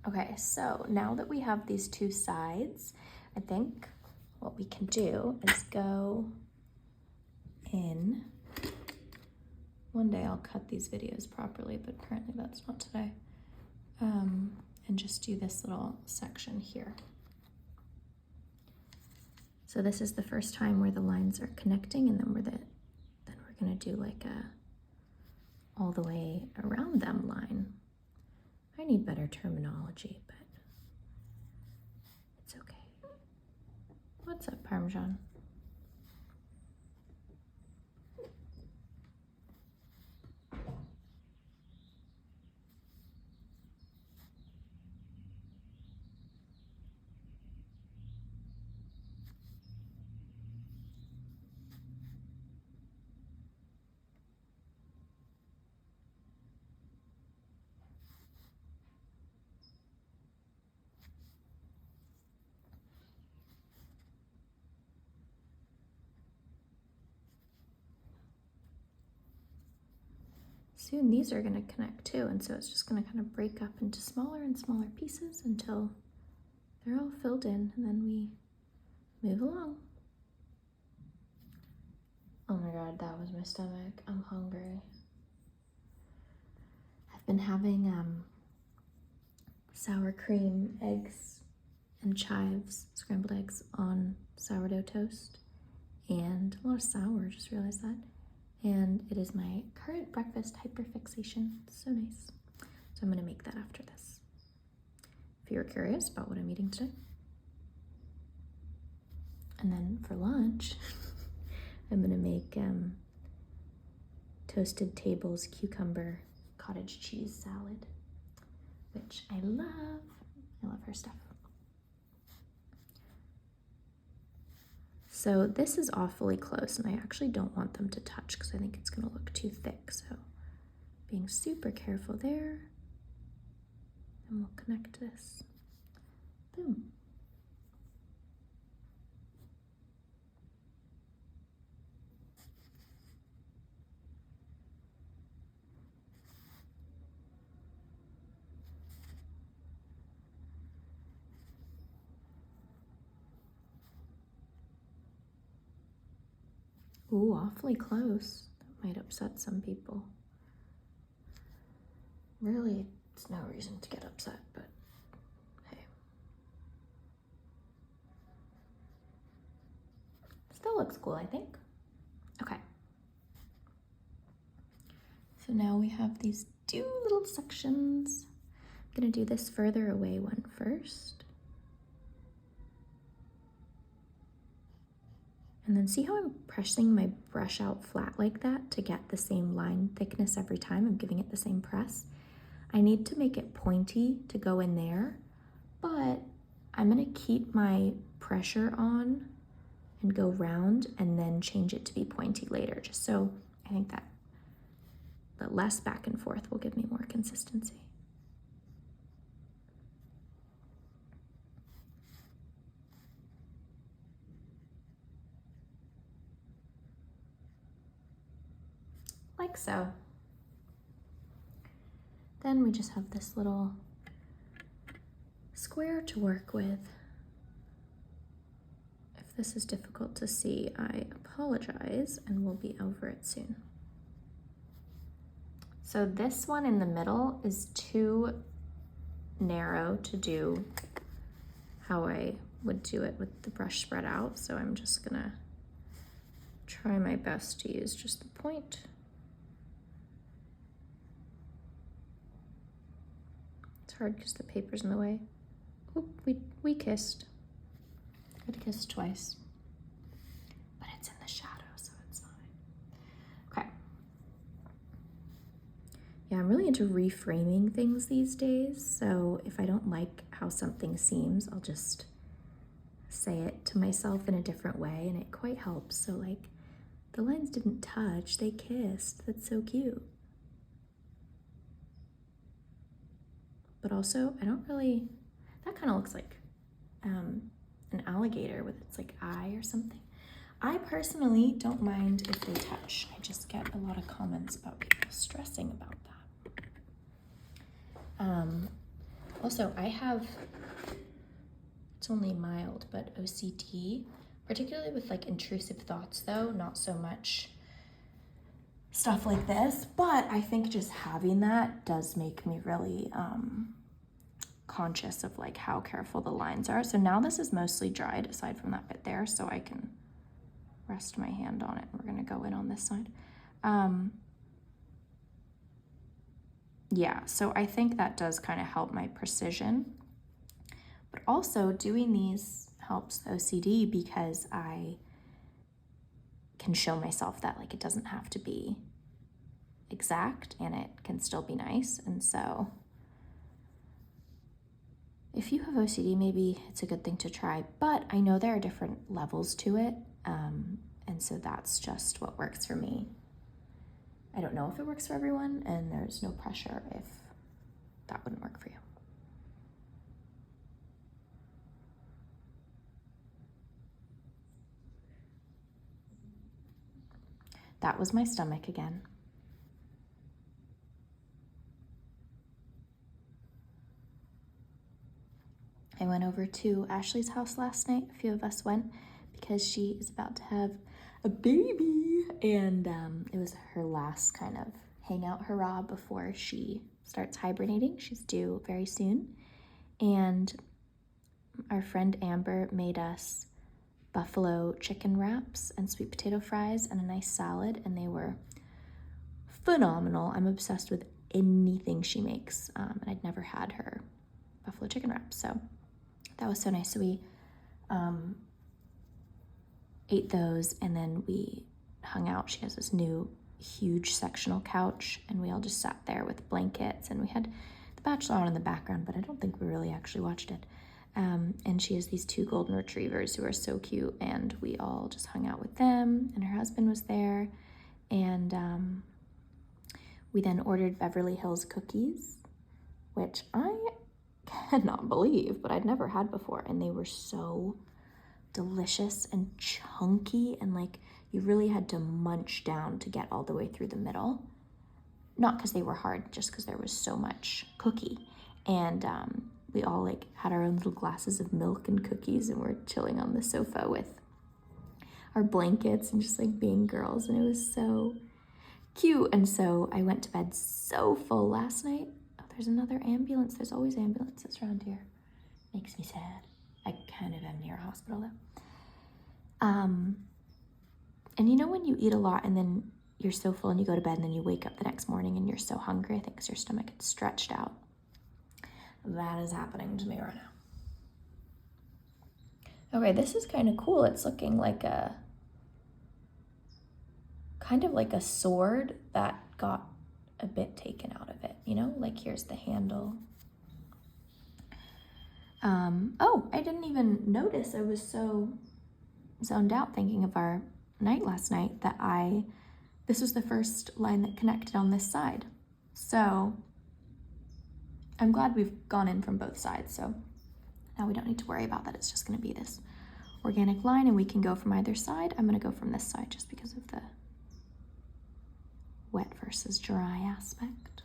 Okay, so now that we have these 2 sides, I think what we can do is go in. One day I'll cut these videos properly, but apparently that's not today. And just do this little section here. So this is the first time where the lines are connecting, and then we're gonna do like a all the way around them line. I need better terminology, but it's okay. What's up, Parmesan? Soon these are going to connect too, and so it's just going to kind of break up into smaller and smaller pieces until they're all filled in, and then we move along. Oh my God, that was my stomach. I'm hungry. I've been having sour cream eggs and chives, scrambled eggs on sourdough toast, and a lot of sour, just realized that. And it is my current breakfast hyperfixation. It's so nice. So I'm gonna make that after this. If you're curious about what I'm eating today. And then for lunch, I'm gonna make Toasted Table's cucumber cottage cheese salad, which I love. I love her stuff. So this is awfully close, and I actually don't want them to touch because I think it's gonna look too thick. So being super careful there, and we'll connect this. Boom. Ooh, awfully close. That might upset some people. Really, it's no reason to get upset, but hey. Still looks cool, I think. Okay. So now we have these two little sections. I'm gonna do this further away one first. And then see how I'm pressing my brush out flat like that to get the same line thickness every time. I'm giving it the same press. I need to make it pointy to go in there, but I'm gonna keep my pressure on and go round and then change it to be pointy later, just so I think that the less back and forth will give me more consistency. Like so. Then we just have this little square to work with. If this is difficult to see, I apologize, and we'll be over it soon. So this one in the middle is too narrow to do how I would do it with the brush spread out, so I'm just gonna try my best to use just the point. It's hard because the paper's in the way. Oop, we kissed. I'd kissed twice, but it's in the shadow, so it's fine. Okay. Yeah, I'm really into reframing things these days, so if I don't like how something seems, I'll just say it to myself in a different way, and it quite helps. So like, the lines didn't touch, they kissed. That's so cute. But also, I don't really, that kind of looks like an alligator with its like eye or something. I personally don't mind if they touch. I just get a lot of comments about people stressing about that. Also, I have, it's only mild, but OCD, particularly with like intrusive thoughts though, not so much stuff like this, but I think just having that does make me really conscious of like how careful the lines are. So now this is mostly dried aside from that bit there, so I can rest my hand on it. We're gonna go in on this side. Yeah, so I think that does kind of help my precision, but also doing these helps the OCD because I can show myself that like it doesn't have to be exact and it can still be nice. And so if you have OCD, maybe it's a good thing to try, but I know there are different levels to it. And so that's just what works for me. I don't know if it works for everyone, and there's no pressure if that wouldn't work for you. That was my stomach again. I went over to Ashley's house last night. A few of us went, because she is about to have a baby, and it was her last kind of hangout hurrah before she starts hibernating. She's due very soon, and our friend Amber made us buffalo chicken wraps and sweet potato fries and a nice salad, and they were phenomenal. I'm obsessed with anything she makes, and I'd never had her buffalo chicken wraps, so that was so nice. So we ate those, and then we hung out. She has this new huge sectional couch, and we all just sat there with blankets, and we had The Bachelor on in the background, but I don't think we really actually watched it. And she has these 2 golden retrievers who are so cute, and we all just hung out with them, and her husband was there, and we then ordered Beverly Hills cookies, which I cannot believe, but I'd never had before, and they were so delicious and chunky, and like you really had to munch down to get all the way through the middle. Not because they were hard, just because there was so much cookie. And we all like had our own little glasses of milk and cookies, and we're chilling on the sofa with our blankets and just like being girls, and it was so cute. And so I went to bed so full last night. Oh, there's another ambulance. There's always ambulances around here. Makes me sad. I kind of am near a hospital though. And you know when you eat a lot and then you're so full and you go to bed and then you wake up the next morning and you're so hungry, I think because your stomach is stretched out. That is happening to me right now. Okay, this is kind of cool. It's looking like a, kind of like a sword that got a bit taken out of it, you know? Like here's the handle. Oh, I didn't even notice. I was so zoned out thinking of our night last night that this was the first line that connected on this side. So I'm glad we've gone in from both sides. So now we don't need to worry about that. It's just going to be this organic line, and we can go from either side. I'm going to go from this side just because of the wet versus dry aspect.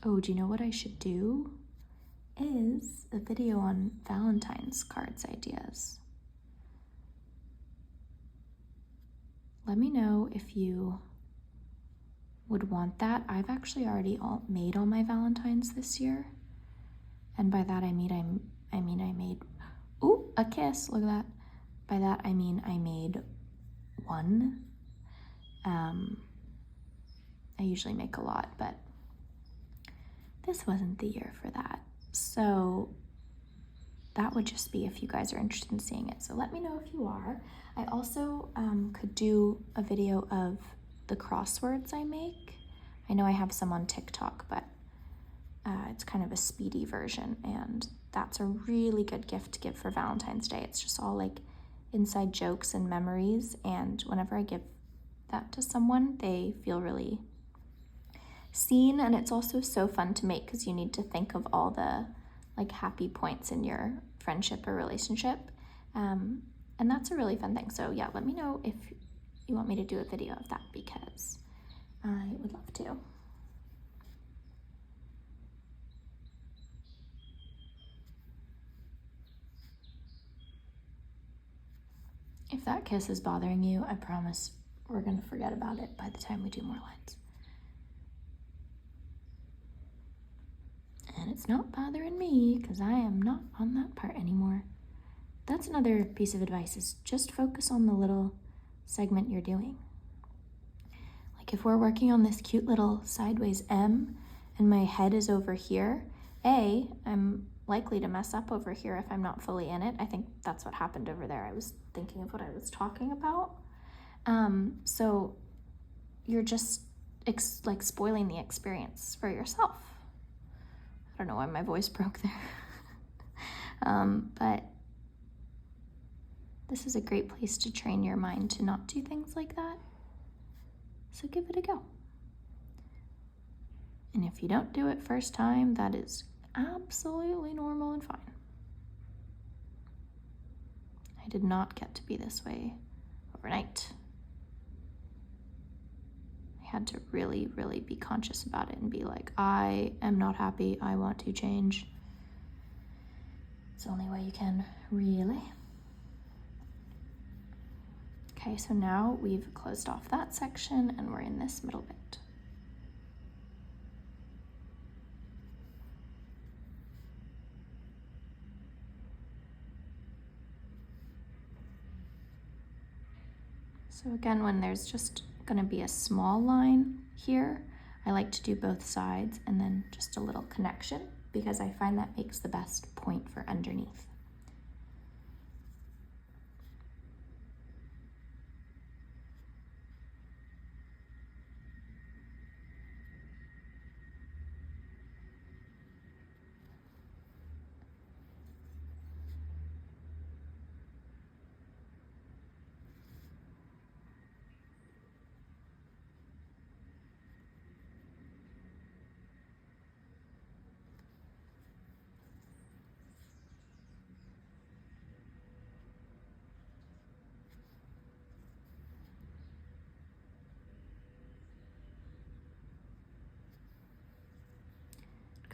Oh, do you know what I should do? Is a video on Valentine's cards ideas. Let me know if you would want that. I've actually already made all my Valentines this year. And by that I mean I made, ooh, a kiss, look at that. By that I mean I made one. I usually make a lot, but this wasn't the year for that. So that would just be if you guys are interested in seeing it. So let me know if you are. I also could do a video of the crosswords I make. I know I have some on TikTok, but it's kind of a speedy version, and that's a really good gift to give for Valentine's Day. It's just all like inside jokes and memories, and whenever I give that to someone, they feel really seen. And it's also so fun to make because you need to think of all the like happy points in your friendship or relationship, and that's a really fun thing. So yeah, let me know if you want me to do a video of that because I would love to. If that kiss is bothering you, I promise we're gonna forget about it by the time we do more lines. And it's not bothering me because I am not on that part anymore. That's another piece of advice, is just focus on the little segment you're doing. Like if we're working on this cute little sideways M and my head is over here, I'm likely to mess up over here if I'm not fully in it. I think that's what happened over there. I was thinking of what I was talking about. So you're just like spoiling the experience for yourself. I don't know why my voice broke there. But this is a great place to train your mind to not do things like that. So give it a go. And if you don't do it first time, that is absolutely normal and fine. I I did not get to be this way overnight. I had to really, really be conscious about it and be like, I am not happy. I want to change. It's the only way you can, really. Okay, so now we've closed off that section and we're in this middle bit. So again, when there's just gonna be a small line here, I like to do both sides and then just a little connection because I find that makes the best point for underneath.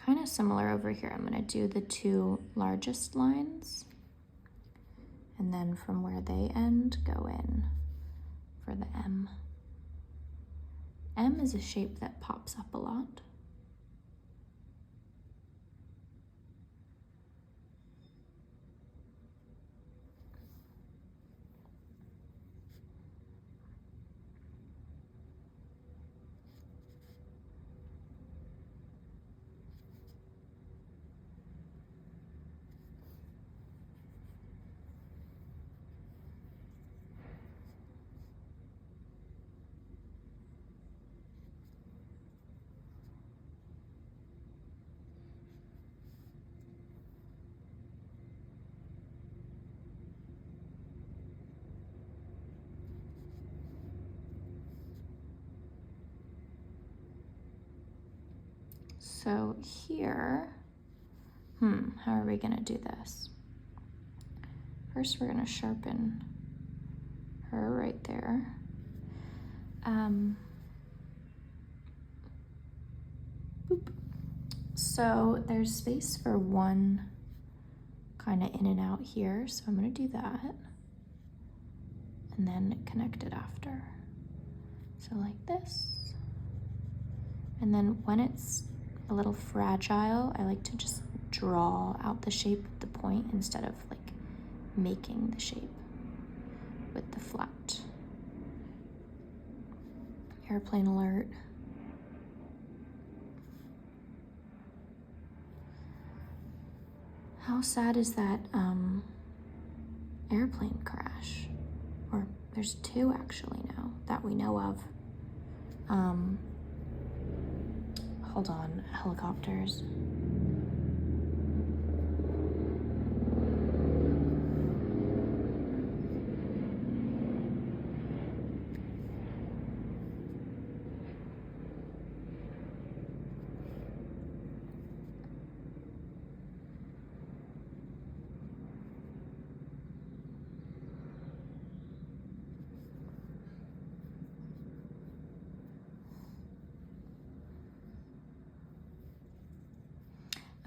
Kind of similar over here. I'm going to do the two largest lines and then from where they end, go in for the M. M is a shape that pops up a lot. So here, how are we gonna do this? First, we're gonna sharpen her right there. Boop. So there's space for one kind of in and out here, so I'm gonna do that and then connect it after. So like this. And then when it's a little fragile, I like to just draw out the shape with the point instead of like making the shape with the flat. Airplane alert. How sad is that airplane crash? Or there's two actually now that we know of. Hold on, helicopters.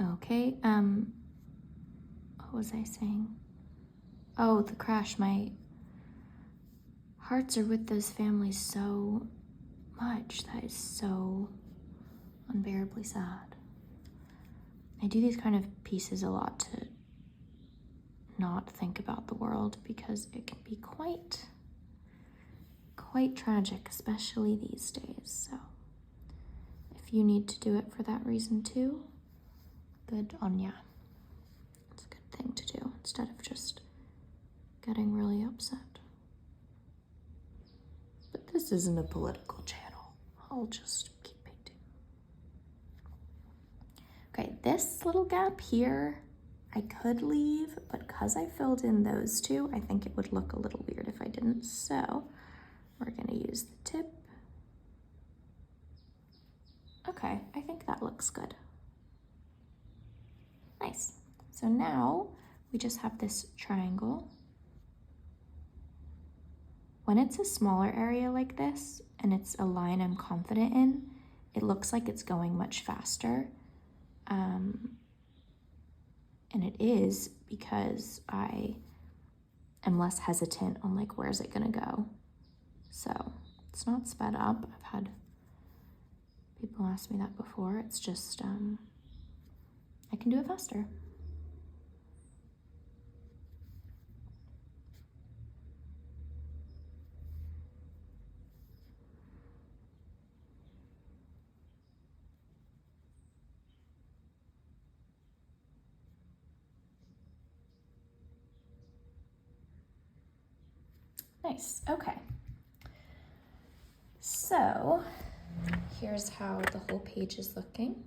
Okay, what was I saying? Oh, the crash. My hearts are with those families so much. That is so unbearably sad. I do these kind of pieces a lot to not think about the world because it can be quite tragic, especially these days. So if you need to do it for that reason too, good on ya. It's a good thing to do instead of just getting really upset. But this isn't a political channel. I'll just keep painting. Okay, this little gap here, I could leave, but because I filled in those two, I think it would look a little weird if I didn't. So we're gonna use the tip. Okay, I think that looks good. Nice. So now we just have this triangle when it's a smaller area like this and it's a line I'm confident in, it looks like it's going much faster. And it is because I am less hesitant on like, where's it gonna go? So it's not sped up. I've had people ask me that before. It's just, I can do it faster. Nice, okay. So here's how the whole page is looking.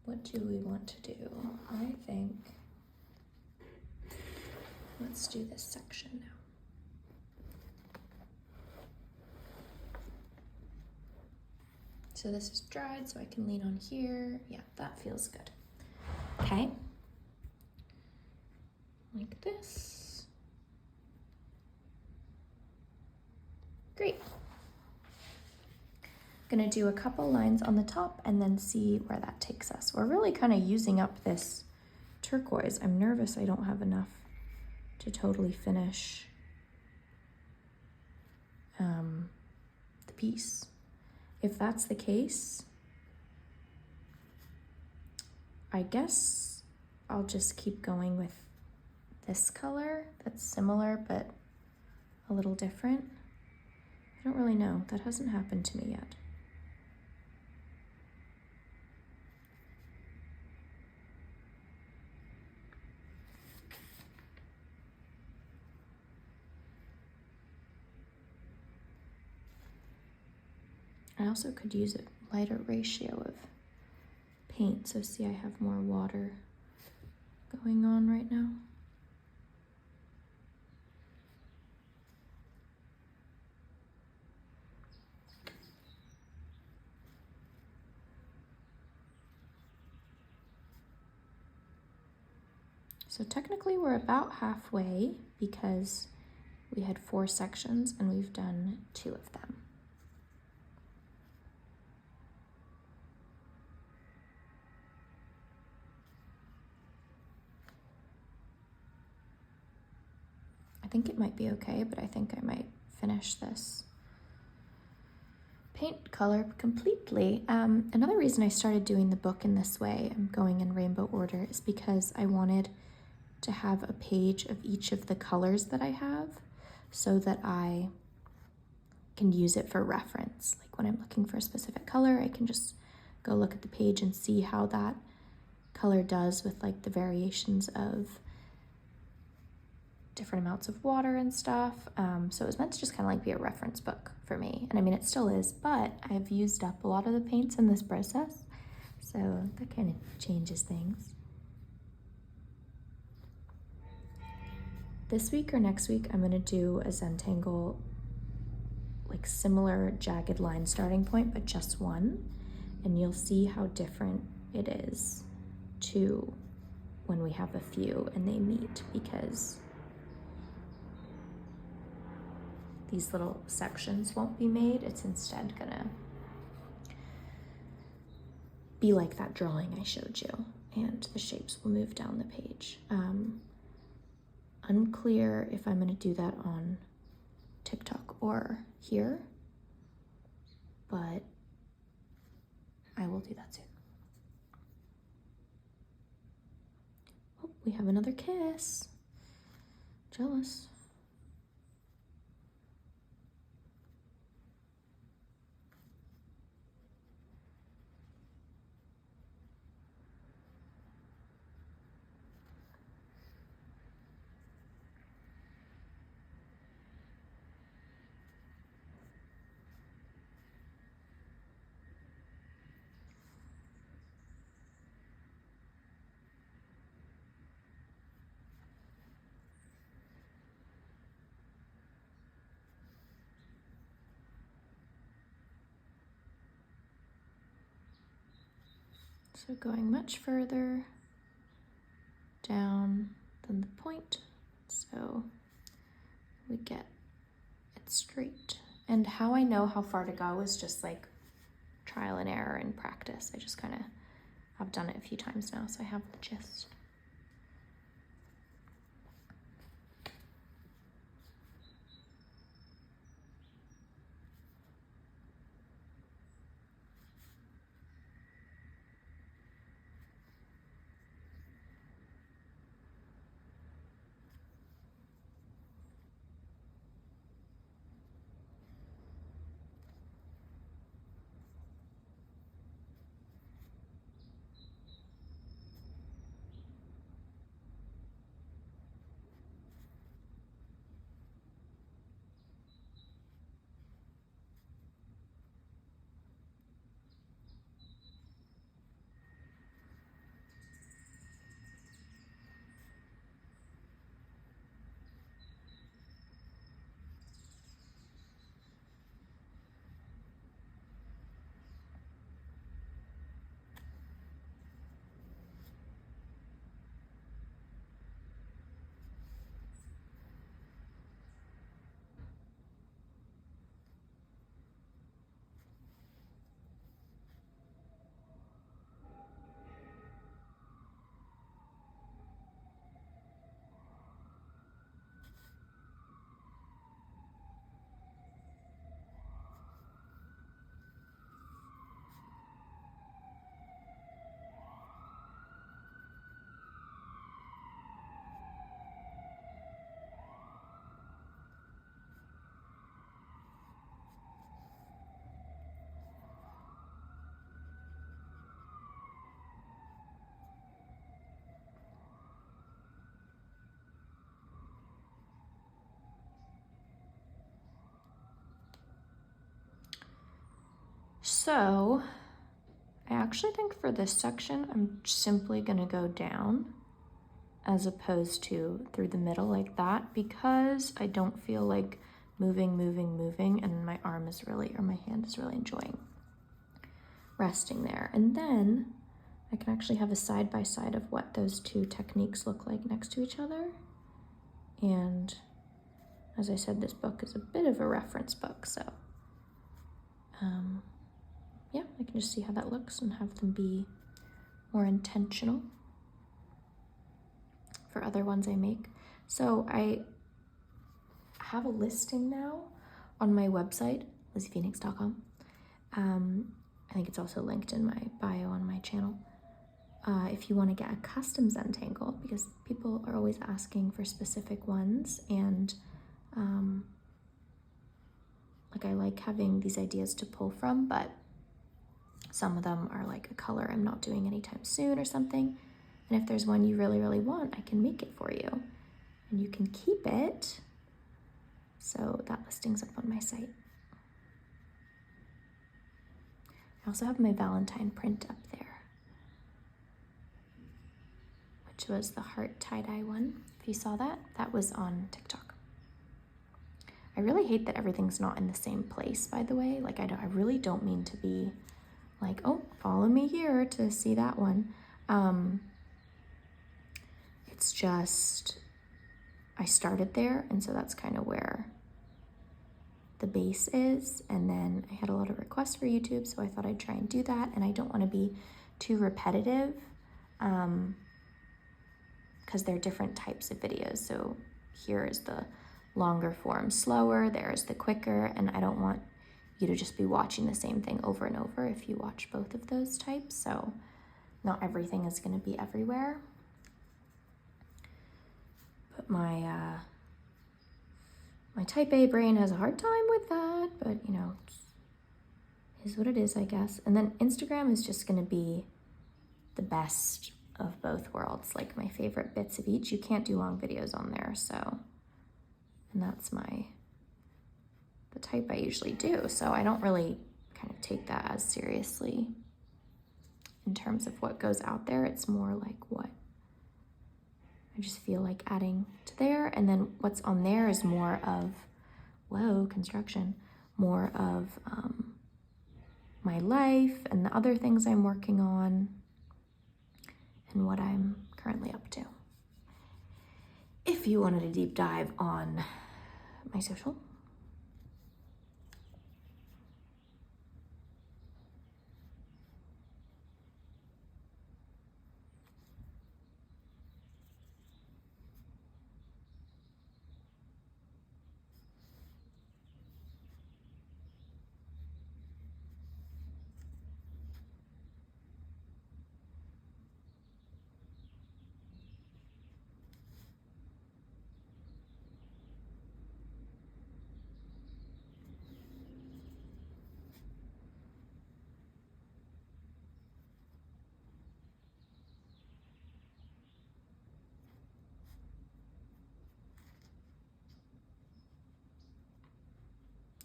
What do we want to do? I think, let's do this section now. So this is dried, so I can lean on here. Yeah, that feels good. Okay. Like this. Great. Gonna do a couple lines on the top and then see where that takes us. We're really kind of using up this turquoise. I'm nervous I don't have enough to totally finish the piece. If that's the case, I guess I'll just keep going with this color that's similar but a little different. I don't really know. That hasn't happened to me yet. I also could use a lighter ratio of paint. So see, I have more water going on right now. So technically we're about halfway because we had 4 sections and we've done 2 of them. I think it might be okay, but I think I might finish this paint color completely. Another reason I started doing the book in this way, I'm going in rainbow order, is because I wanted to have a page of each of the colors that I have so that I can use it for reference. Like when I'm looking for a specific color, I can just go look at the page and see how that color does with like the variations of different amounts of water and stuff. So it was meant to just kind of like be a reference book for me. And I mean, it still is, but I've used up a lot of the paints in this process. So that kind of changes things. This week or next week, I'm gonna do a Zentangle, like similar jagged line starting point, but just one. And you'll see how different it is to when we have a few and they meet, because these little sections won't be made. It's instead gonna be like that drawing I showed you, and the shapes will move down the page. Unclear if I'm gonna do that on TikTok or here, but I will do that soon. Oh, we have another kiss. Jealous. So going much further down than the point, so we get it straight. And how I know how far to go is just like trial and error and practice. I just kind of have done it a few times now, so I have the gist. So I actually think for this section, I'm simply gonna go down as opposed to through the middle like that, because I don't feel like moving, and my arm is really, or my hand is really enjoying resting there. And then I can actually have a side by side of what those two techniques look like next to each other. And as I said, this book is a bit of a reference book, so yeah, I can just see how that looks and have them be more intentional for other ones I make. So I have a listing now on my website, LizziePhoenix.com. I think it's also linked in my bio on my channel. If you want to get a custom Zentangle, because people are always asking for specific ones, and like I like having these ideas to pull from, but some of them are like a color I'm not doing anytime soon or something. And if there's one you really, really want, I can make it for you and you can keep it. So that listing's up on my site. I also have my Valentine print up there, which was the heart tie-dye one. If you saw that, that was on TikTok. I really hate that everything's not in the same place, by the way. Like I really don't mean to be like, oh, follow me here to see that one. It's just, I started there, and so that's kind of where the base is. And then I had a lot of requests for YouTube, so I thought I'd try and do that. And I don't want to be too repetitive because they're different types of videos. So here is the longer form, slower, there's the quicker, and I don't want you to just be watching the same thing over and over if you watch both of those types. So not everything is going to be everywhere. But my type A brain has a hard time with that, but you know, it is what it is, I guess. And then Instagram is just going to be the best of both worlds, like my favorite bits of each. You can't do long videos on there, so, and that's the type I usually do, so I don't really kind of take that as seriously in terms of what goes out there. It's more like what I just feel like adding to there, and then what's on there is more of, whoa, construction, more of my life and the other things I'm working on. and what I'm currently up to. If you wanted a deep dive on my social,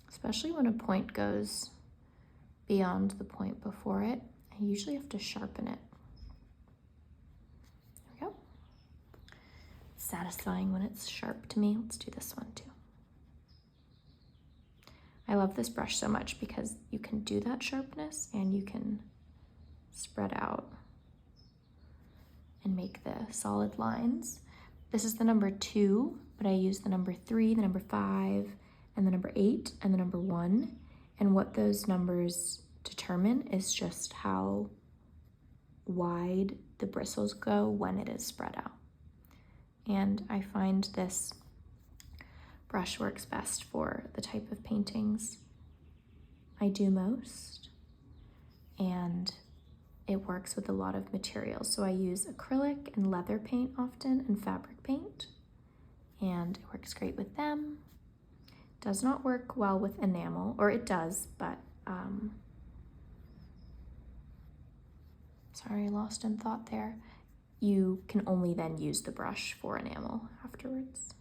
especially when a point goes beyond the point before it, I usually have to sharpen it. There we go. Satisfying when it's sharp to me. Let's do this one too. I love this brush so much because you can do that sharpness and you can spread out and make the solid lines. This is the number 2, but I use the number 3, the number 5, and the number 8, and the number 1. And what those numbers determine is just how wide the bristles go when it is spread out. And I find this brush works best for the type of paintings I do most, and it works with a lot of materials. So I use acrylic and leather paint often, and fabric paint, and it works great with them. Does not work well with enamel, or it does, but sorry, lost in thought there. You can only then use the brush for enamel afterwards.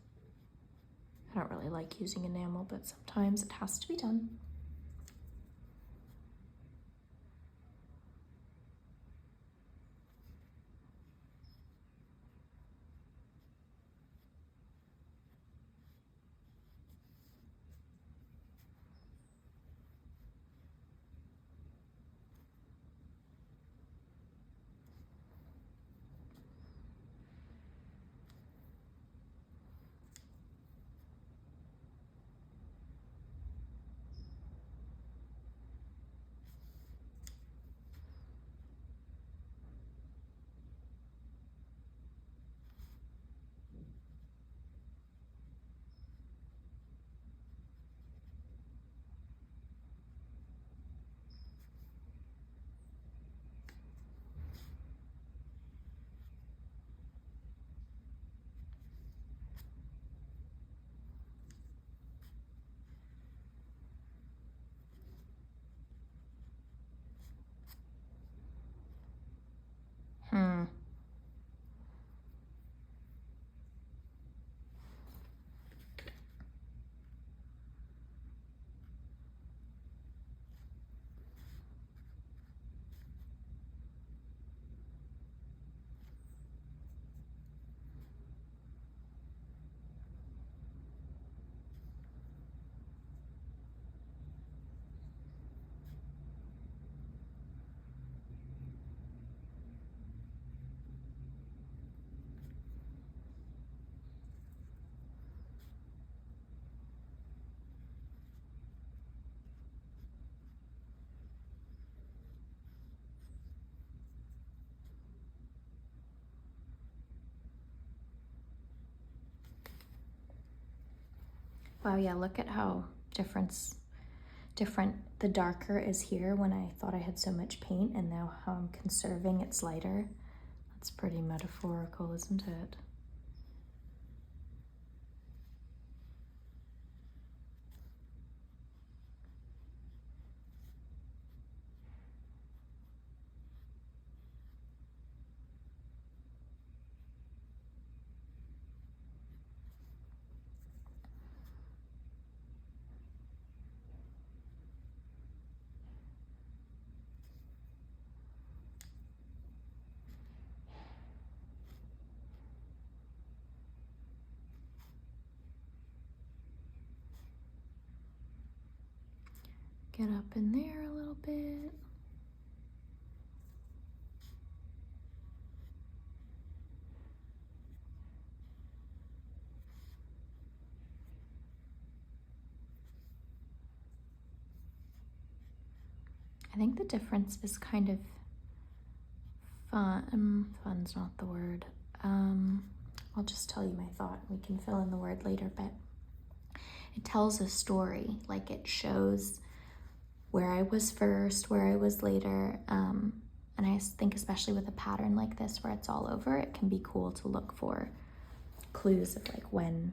I don't really like using enamel, but sometimes it has to be done. Wow, yeah, look at how different the darker is here when I thought I had so much paint, and now how I'm conserving it's lighter. That's pretty metaphorical, isn't it? Get up in there a little bit. I think the difference is kind of fun. Fun's not the word. I'll just tell you my thought. We can fill in the word later, but it tells a story. Like it shows where I was first, where I was later. And I think especially with a pattern like this where it's all over, it can be cool to look for clues of like when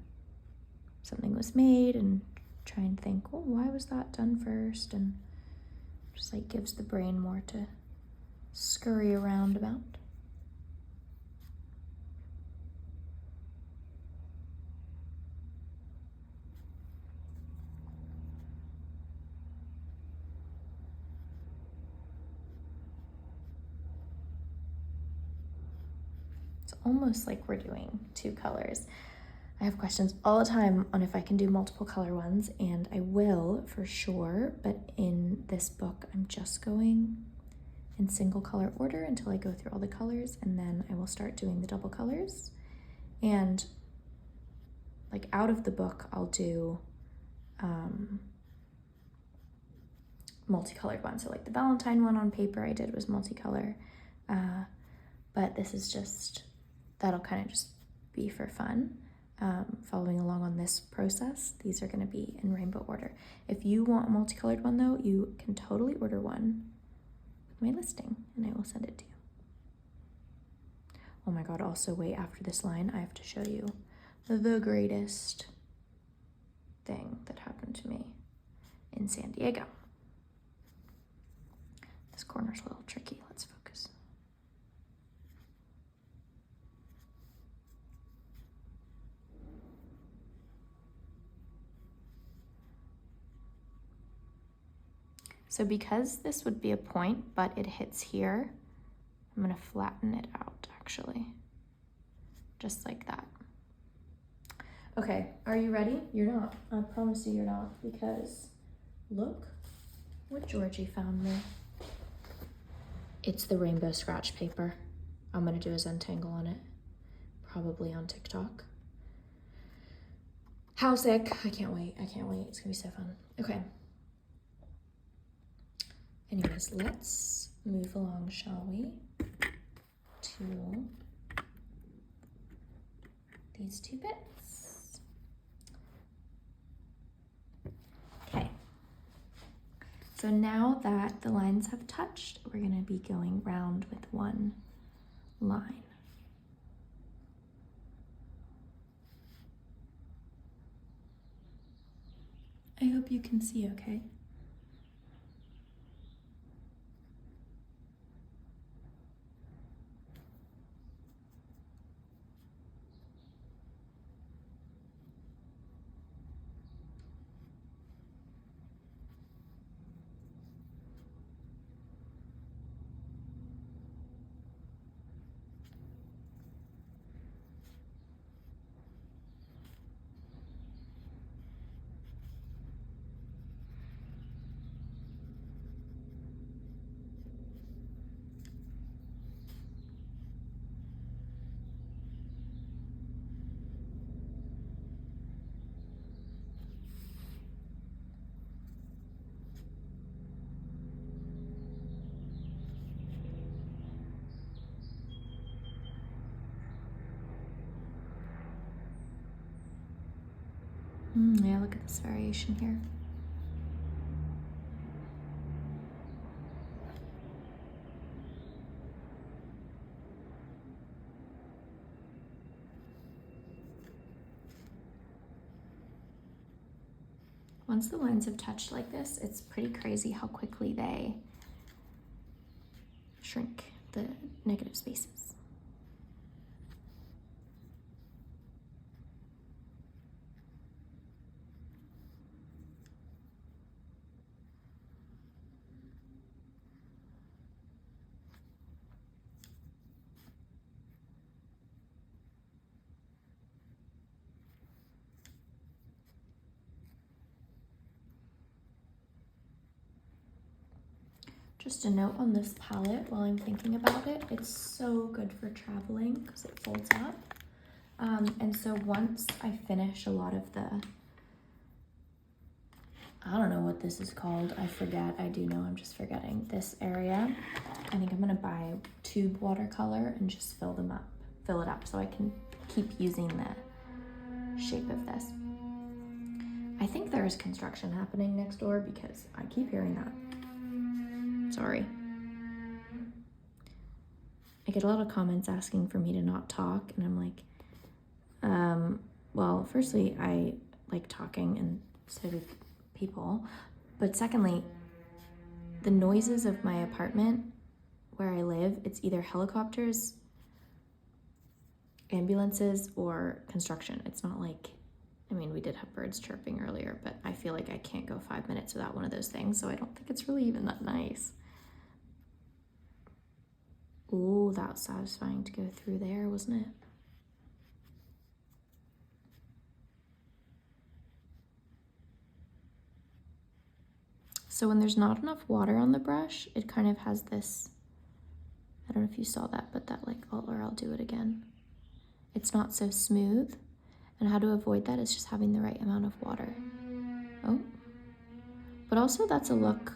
something was made and try and think, oh, why was that done first? And just like gives the brain more to scurry around about. It's almost like we're doing two colors. I have questions all the time on if I can do multiple color ones, and I will for sure, but in this book I'm just going in single color order until I go through all the colors, and then I will start doing the double colors. And like out of the book I'll do multicolored ones. So like the Valentine one on paper I did was multicolor, but this is just, that'll kind of just be for fun. Following along on this process, these are going to be in rainbow order. If you want a multicolored one though, you can totally order one with my listing and I will send it to you. Oh my god, also wait, after this line I have to show you the greatest thing that happened to me in San Diego. This corner's a little tricky, let's focus. So because this would be a point, but it hits here, I'm gonna flatten it out actually, just like that. Okay, are you ready? You're not, I promise you you're not, because look what Georgie found me. It's the rainbow scratch paper. I'm gonna do a Zentangle on it, probably on TikTok. How sick, I can't wait, it's gonna be so fun. Okay. Anyways, let's move along, shall we, to these two bits. Okay, so now that the lines have touched, we're gonna be going round with one line. I hope you can see okay. Yeah, look at this variation here. Once the lines have touched like this, it's pretty crazy how quickly they shrink the negative spaces. Just a note on this palette while I'm thinking about it, it's so good for traveling because it folds up. And so once I finish a lot of the I don't know what this is called. I forget. I do know, I'm just forgetting. This area, I think I'm gonna buy tube watercolor and just fill it up so I can keep using the shape of this. I think there is construction happening next door because I keep hearing that. Sorry. I get a lot of comments asking for me to not talk, and I'm like, well, firstly, I like talking, and so do people. But secondly, the noises of my apartment where I live, it's either helicopters, ambulances, or construction. It's not like, I mean, we did have birds chirping earlier, but I feel like I can't go 5 minutes without one of those things, so I don't think it's really even that nice. Ooh, that was satisfying to go through there, wasn't it? So when there's not enough water on the brush, it kind of has this, I don't know if you saw that, but that like, or I'll do it again. It's not so smooth. And how to avoid that is just having the right amount of water. Oh, but also that's a look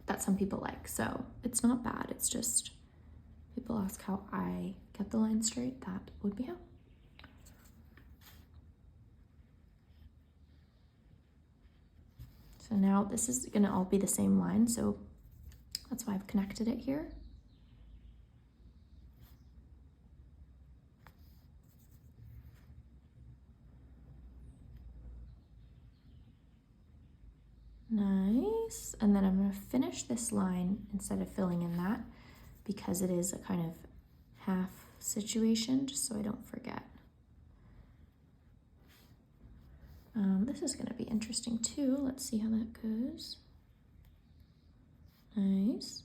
that some people like. So it's not bad. It's just, people ask how I get the line straight. That would be how. So now this is gonna all be the same line. So that's why I've connected it here. Nice. And then I'm going to finish this line instead of filling in that because it is a kind of half situation, just so I don't forget. This is going to be interesting too. Let's see how that goes. Nice.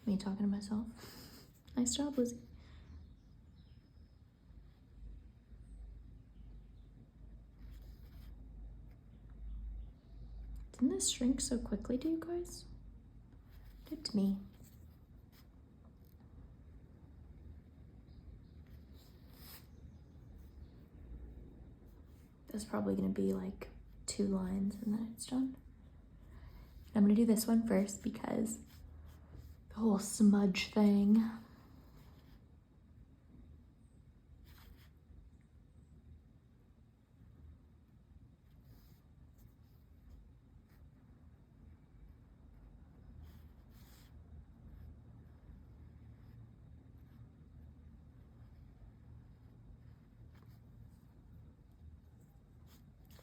Me talking to myself. Nice job, Lizzie. Didn't this shrink so quickly to you guys? It did to me. That's probably gonna be like 2 lines and then it's done. I'm gonna do this one first because the whole smudge thing.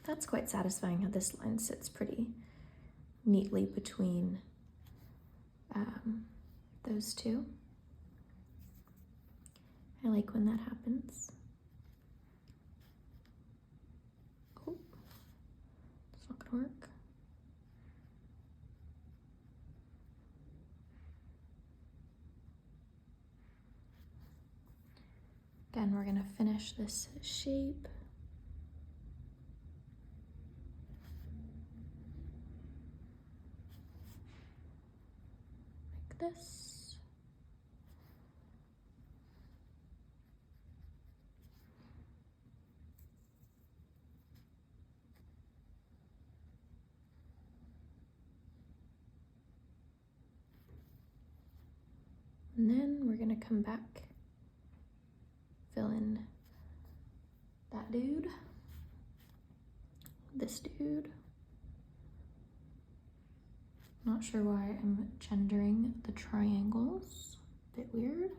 That's quite satisfying how this line sits pretty neatly between those two. I like when that happens. Oh, it's not gonna work. Again, we're gonna finish this shape. This. And then we're gonna come back, fill in that dude, this dude. Not sure why I'm gendering the triangles, a bit weird.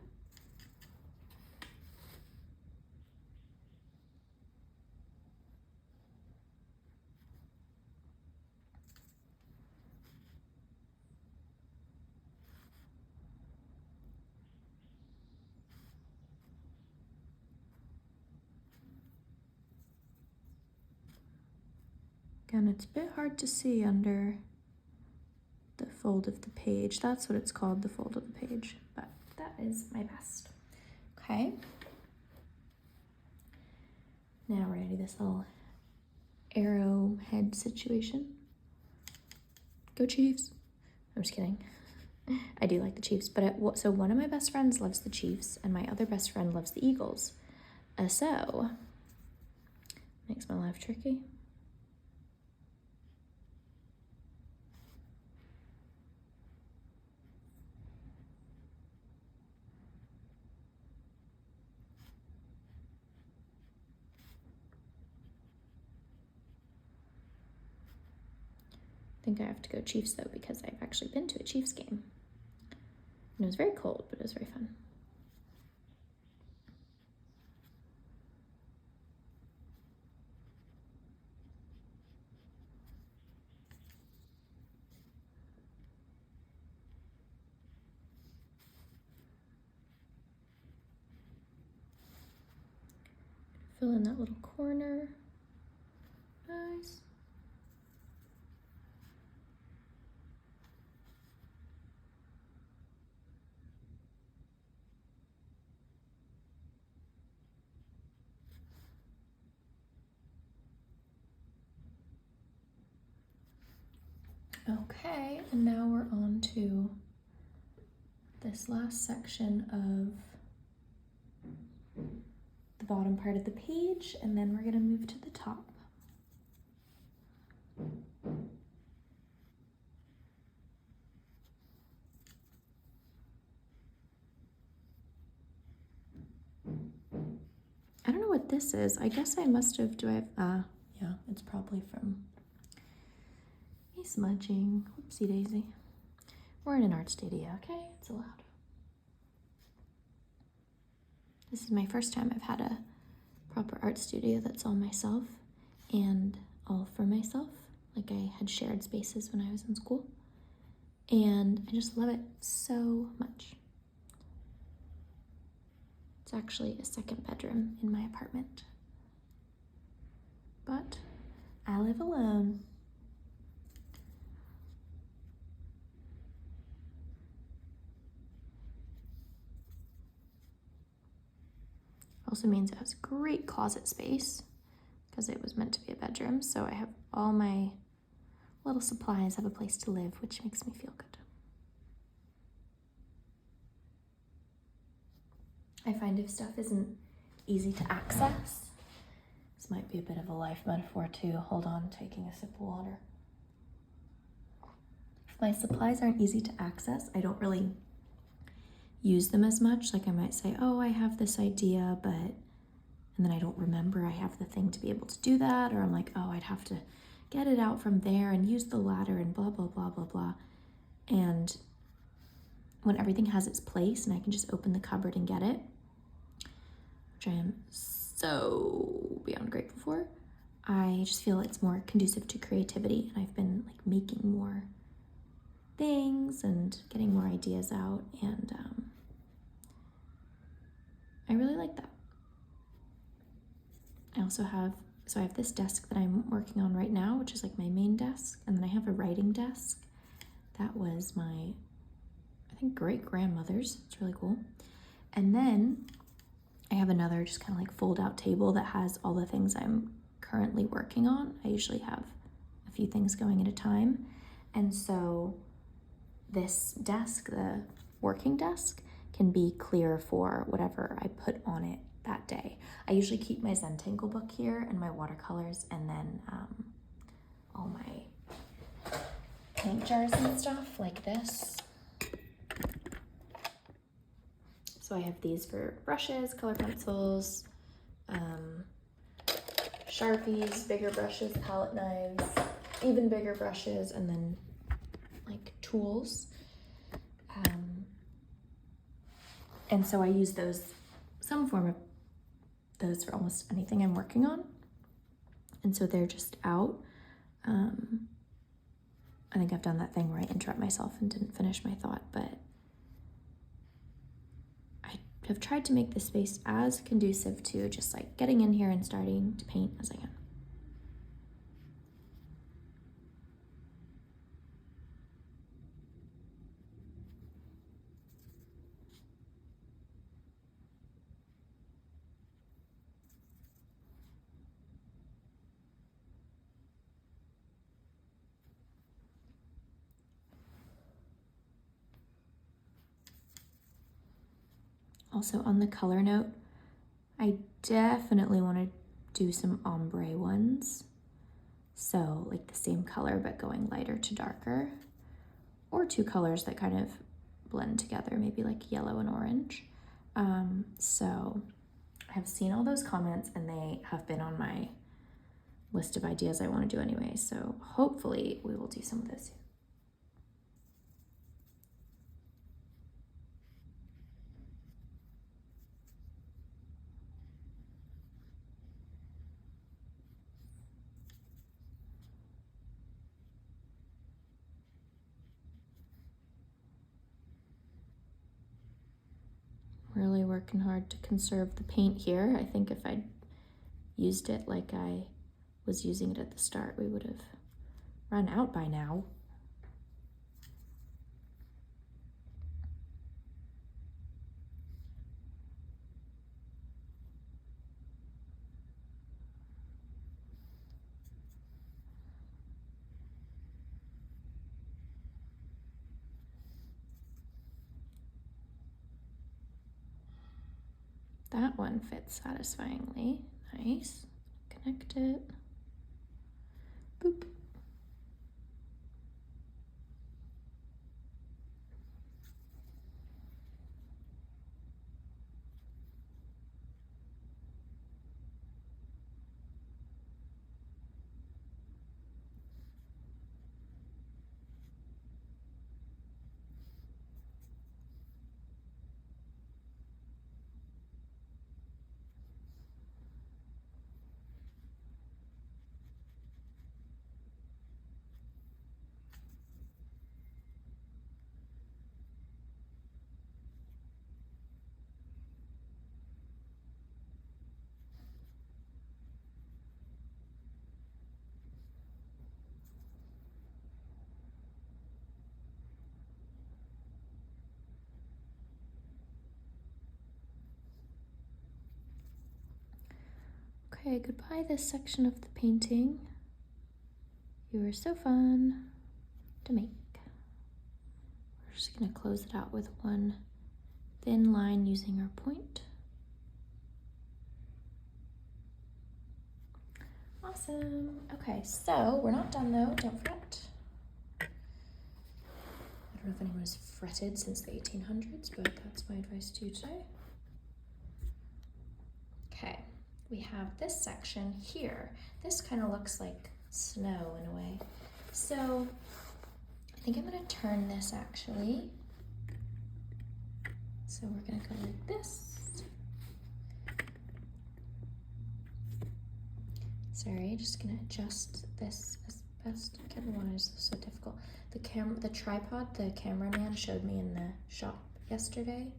Again, it's a bit hard to see under the fold of the page. That's what it's called, the fold of the page, but that is my best. Okay. Now we're gonna do this little arrow head situation. Go Chiefs. I'm just kidding. I do like the Chiefs, but so one of my best friends loves the Chiefs and my other best friend loves the Eagles. So makes my life tricky. think I have to go Chiefs though, because I've actually been to a Chiefs game. And it was very cold, but it was very fun. Fill in that little corner. Nice. Okay, and now we're on to this last section of the bottom part of the page, and then we're going to move to the top. I don't know what this is. I guess I must have, yeah, it's probably from me smudging. Whoopsie daisy. We're in an art studio, okay? It's allowed. This is my first time I've had a proper art studio that's all myself and all for myself. Like, I had shared spaces when I was in school, and I just love it so much. It's actually a second bedroom in my apartment, but I live alone. Also means it has great closet space because it was meant to be a bedroom, so I have all my little supplies, have a place to live, which makes me feel good. I find if stuff isn't easy to access, this might be a bit of a life metaphor too. Hold on, taking a sip of water. If my supplies aren't easy to access, I don't really use them as much. Like, I might say, oh, I have this idea, and then I don't remember I have the thing to be able to do that, or I'm like, oh, I'd have to get it out from there and use the ladder and blah, blah, blah, blah, blah. And when everything has its place and I can just open the cupboard and get it, which I am so beyond grateful for, I just feel it's more conducive to creativity, and I've been like making more things and getting more ideas out, and I really like that. I also have this desk that I'm working on right now, which is like my main desk, and then I have a writing desk that was my, I think, great-grandmother's. It's really cool. And then I have another just kind of like fold-out table that has all the things I'm currently working on. I usually have a few things going at a time, and so this desk, the working desk, can be clear for whatever I put on it that day. I usually keep my Tangle book here and my watercolors, and then all my paint jars and stuff like this. So I have these for brushes, color pencils, Sharpies, bigger brushes, palette knives, even bigger brushes, and then like tools. And so I use some form of those for almost anything I'm working on. And so they're just out. I think I've done that thing where I interrupt myself and didn't finish my thought, but I have tried to make this space as conducive to just like getting in here and starting to paint as I can. Also, on the color note, I definitely want to do some ombre ones. So like the same color, but going lighter to darker, or two colors that kind of blend together, maybe like yellow and orange. So I have seen all those comments, and they have been on my list of ideas I want to do anyway, so hopefully we will do some of those. Really working hard to conserve the paint here. I think if I'd used it like I was using it at the start, we would have run out by now. That one fits satisfyingly. Nice. Connect it. Boop. Okay, goodbye this section of the painting. You were so fun to make. We're just gonna close it out with one thin line using our point. Awesome. Okay, so we're not done though, don't fret. I don't know if anyone has fretted since the 1800s, but that's my advice to you today. Okay, we have this section here. This kind of looks like snow in a way. So I think I'm gonna turn this actually. So we're gonna go like this. Sorry, just gonna adjust this as best I can. Why is this so difficult? The tripod the cameraman showed me in the shop yesterday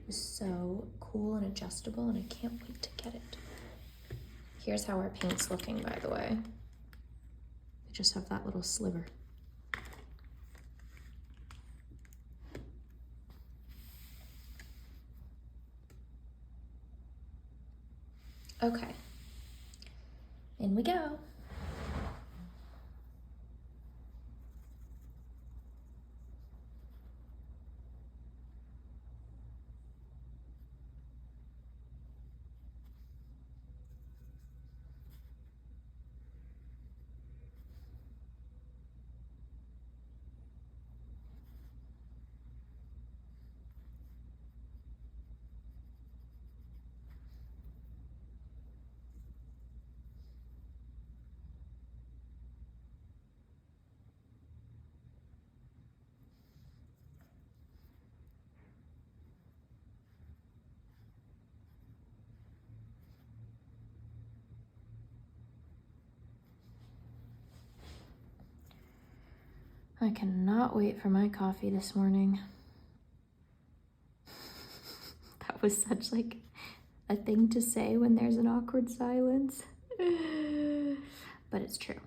was so cool and adjustable, and I can't wait to get it. Here's how our paint's looking, by the way. We just have that little sliver. Okay, in we go. I cannot wait for my coffee this morning. That was such like a thing to say when there's an awkward silence. But it's true.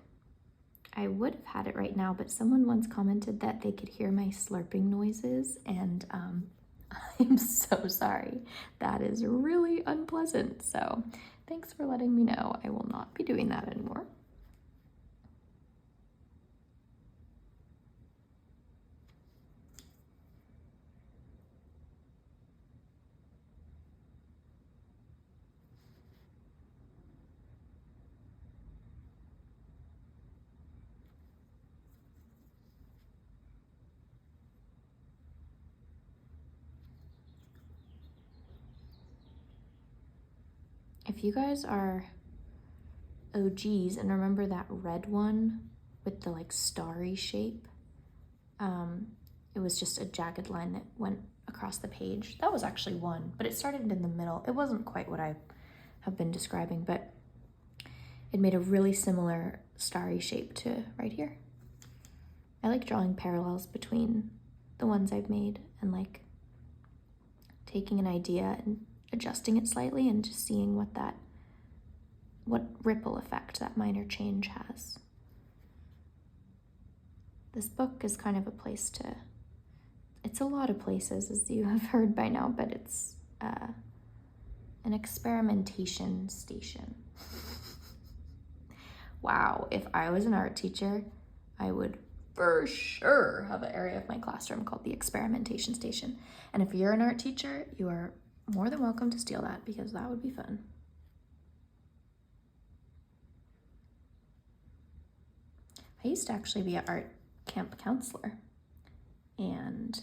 I would have had it right now, but someone once commented that they could hear my slurping noises, and I'm so sorry. That is really unpleasant. So thanks for letting me know. I will not be doing that anymore. If you guys are OGs, and remember that red one with the like starry shape? It was just a jagged line that went across the page. That was actually one, but it started in the middle. It wasn't quite what I have been describing, but it made a really similar starry shape to right here. I like drawing parallels between the ones I've made and like taking an idea and adjusting it slightly and just seeing what ripple effect that minor change has. This book is kind of a place it's a lot of places, as you have heard by now, but it's an experimentation station. Wow, if I was an art teacher, I would for sure have an area of my classroom called the experimentation station. And if you're an art teacher, you are more than welcome to steal that, because that would be fun. I used to actually be an art camp counselor, and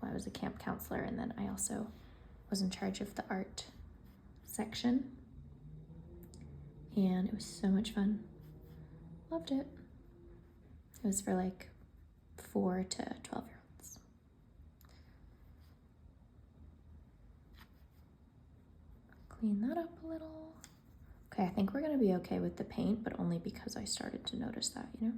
I was a camp counselor, and then I also was in charge of the art section, and it was so much fun. Loved it. It was for like 4 to 12-year-olds. Clean that up a little. Okay, I think we're gonna be okay with the paint, but only because I started to notice that, you know?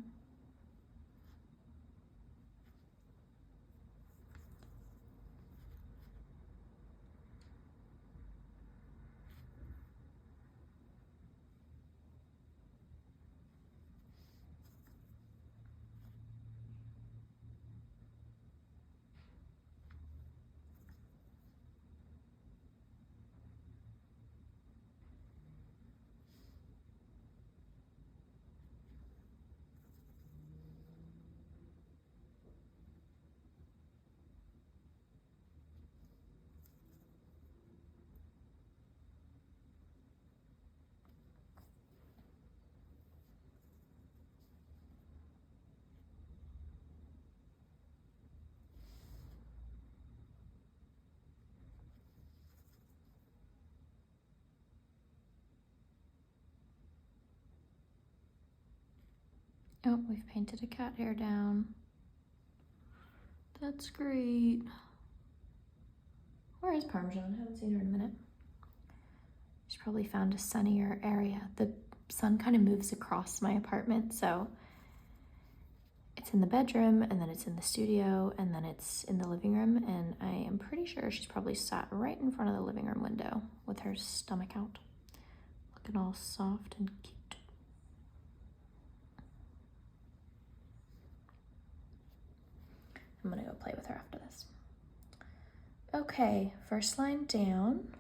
Oh, we've painted a cat hair down. That's great. Where is Parmesan? I haven't seen her in a minute. She's probably found a sunnier area. The sun kind of moves across my apartment, so it's in the bedroom, and then it's in the studio, and then it's in the living room, and I am pretty sure she's probably sat right in front of the living room window with her stomach out, looking all soft and cute. I'm gonna go play with her after this. Okay, first line down.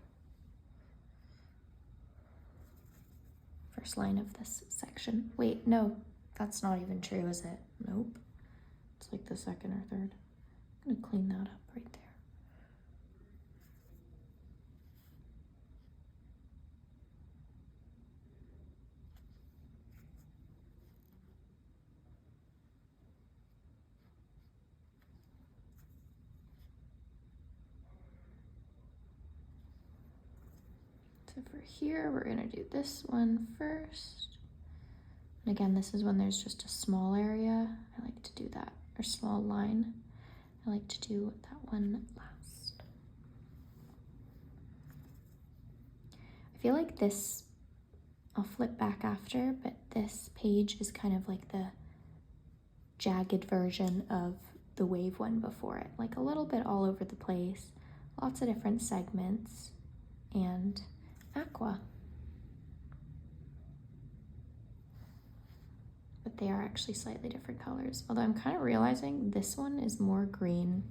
First line of this section. Wait, no, that's not even true, is it? Nope. It's like the second or third. I'm gonna clean that up right there. So for here, we're gonna do this one first. And again, this is when there's just a small area. I like to do that, or small line. I like to do that one last. I feel like this, I'll flip back after, but this page is kind of like the jagged version of the wave one before it. Like a little bit all over the place, lots of different segments, and Aqua. But they are actually slightly different colors. Although I'm kind of realizing this one is more green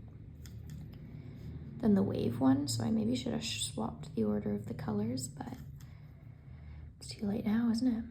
than the wave one, so I maybe should have swapped the order of the colors, but it's too late now, isn't it?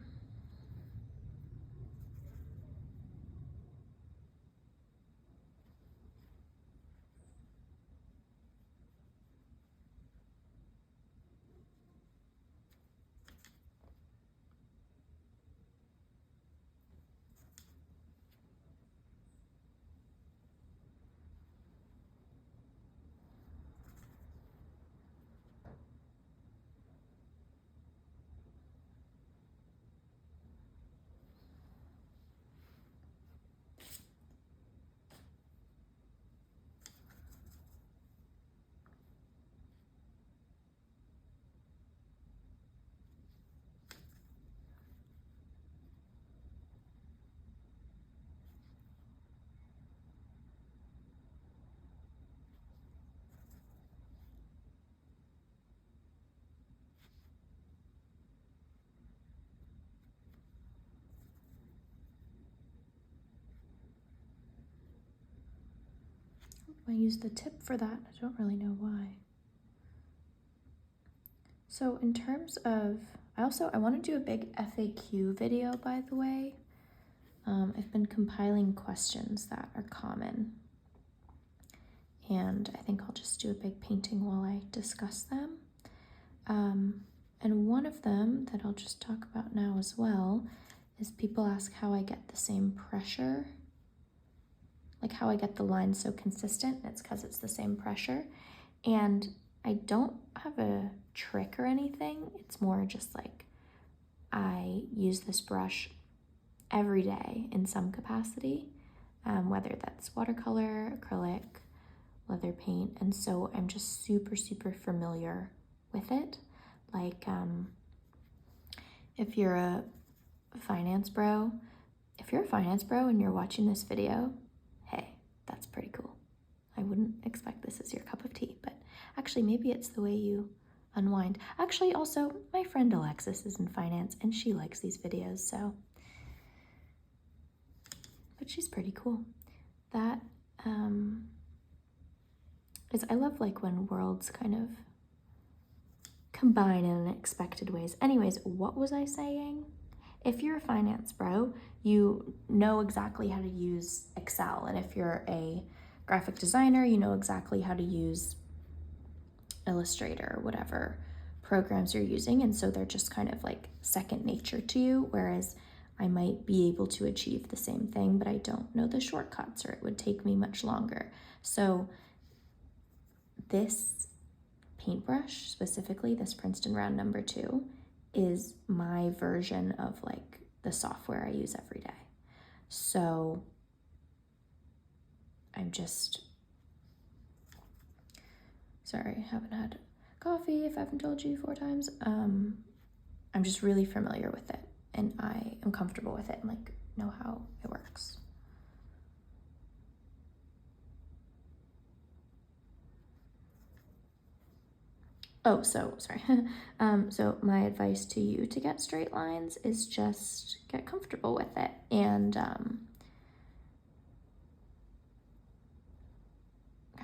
I use the tip for that. I don't really know why. So in terms of, I want to do a big FAQ video, by the way. I've been compiling questions that are common, and I think I'll just do a big painting while I discuss them. And one of them that I'll just talk about now as well is people ask how I get the same pressure, like how I get the line so consistent. It's because it's the same pressure. And I don't have a trick or anything. It's more just like I use this brush every day in some capacity, whether that's watercolor, acrylic, leather paint. And so I'm just super, super familiar with it. Like if you're a finance bro and you're watching this video, hey, that's pretty cool. I wouldn't expect this as your cup of tea, but actually maybe it's the way you unwind. Actually, also, my friend Alexis is in finance and she likes these videos, so. But she's pretty cool. That I love like when worlds kind of combine in unexpected ways. Anyways, what was I saying? If you're a finance bro, you know exactly how to use Excel. And if you're a graphic designer, you know exactly how to use Illustrator or whatever programs you're using. And so they're just kind of like second nature to you. Whereas I might be able to achieve the same thing, but I don't know the shortcuts, or it would take me much longer. So this paintbrush, specifically this Princeton Round number 2, is my version of like the software I use every day. So I'm just, sorry, I haven't had coffee if I haven't told you 4 times. I'm just really familiar with it, and I am comfortable with it and like know how it works. Oh, so sorry. So my advice to you to get straight lines is just get comfortable with it and kind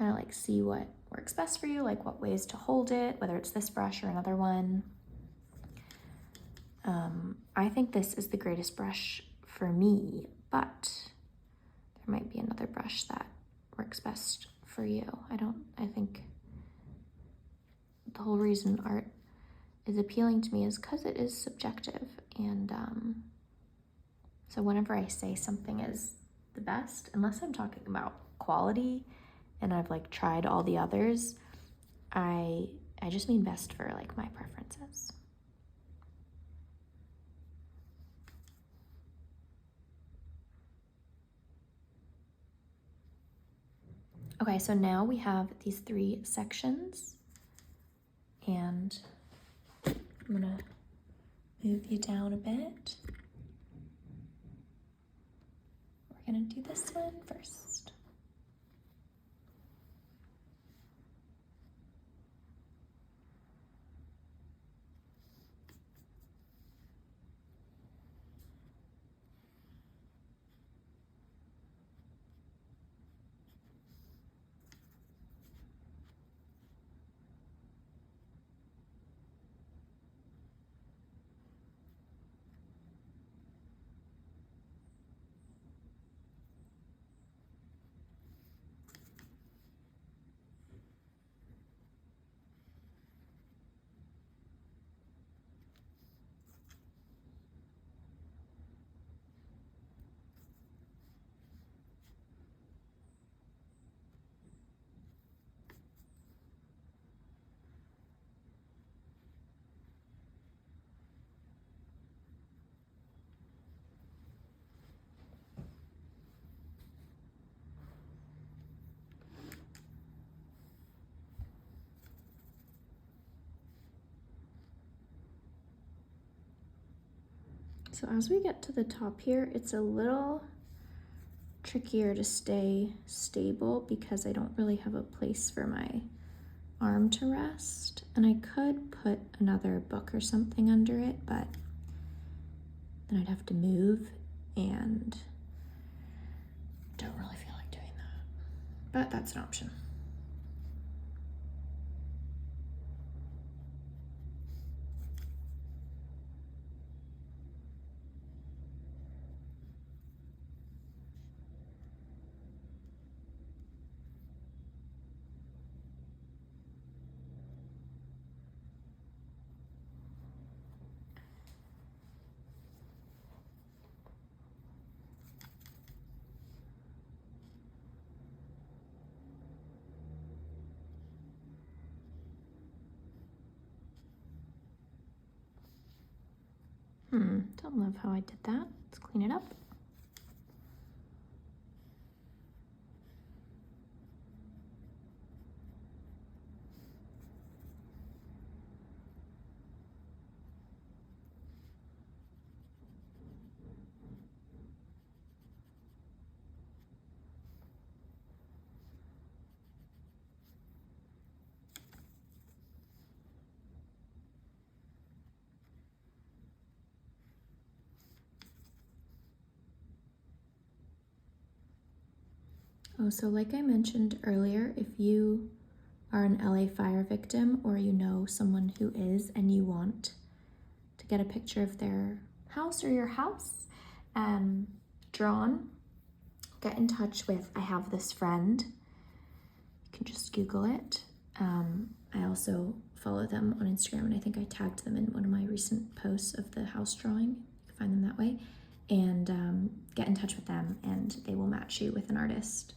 of like see what works best for you, like what ways to hold it, whether it's this brush or another one. I think this is the greatest brush for me, but there might be another brush that works best for you. I think the whole reason art is appealing to me is because it is subjective. And so whenever I say something is the best, unless I'm talking about quality and I've like tried all the others, I just mean best for like my preferences. Okay, so now we have these 3 sections, and I'm gonna move you down a bit. We're gonna do this one first. So as we get to the top here, it's a little trickier to stay stable because I don't really have a place for my arm to rest. And I could put another book or something under it, but then I'd have to move and don't really feel like doing that. but that's an option. Don't love how I did that. Let's clean it up. Oh, so like I mentioned earlier, if you are an LA fire victim or you know someone who is and you want to get a picture of their house or your house drawn, get in touch with, I have this friend. You can just Google it. I also follow them on Instagram, and I think I tagged them in one of my recent posts of the house drawing. You can find them that way. And get in touch with them, and they will match you with an artist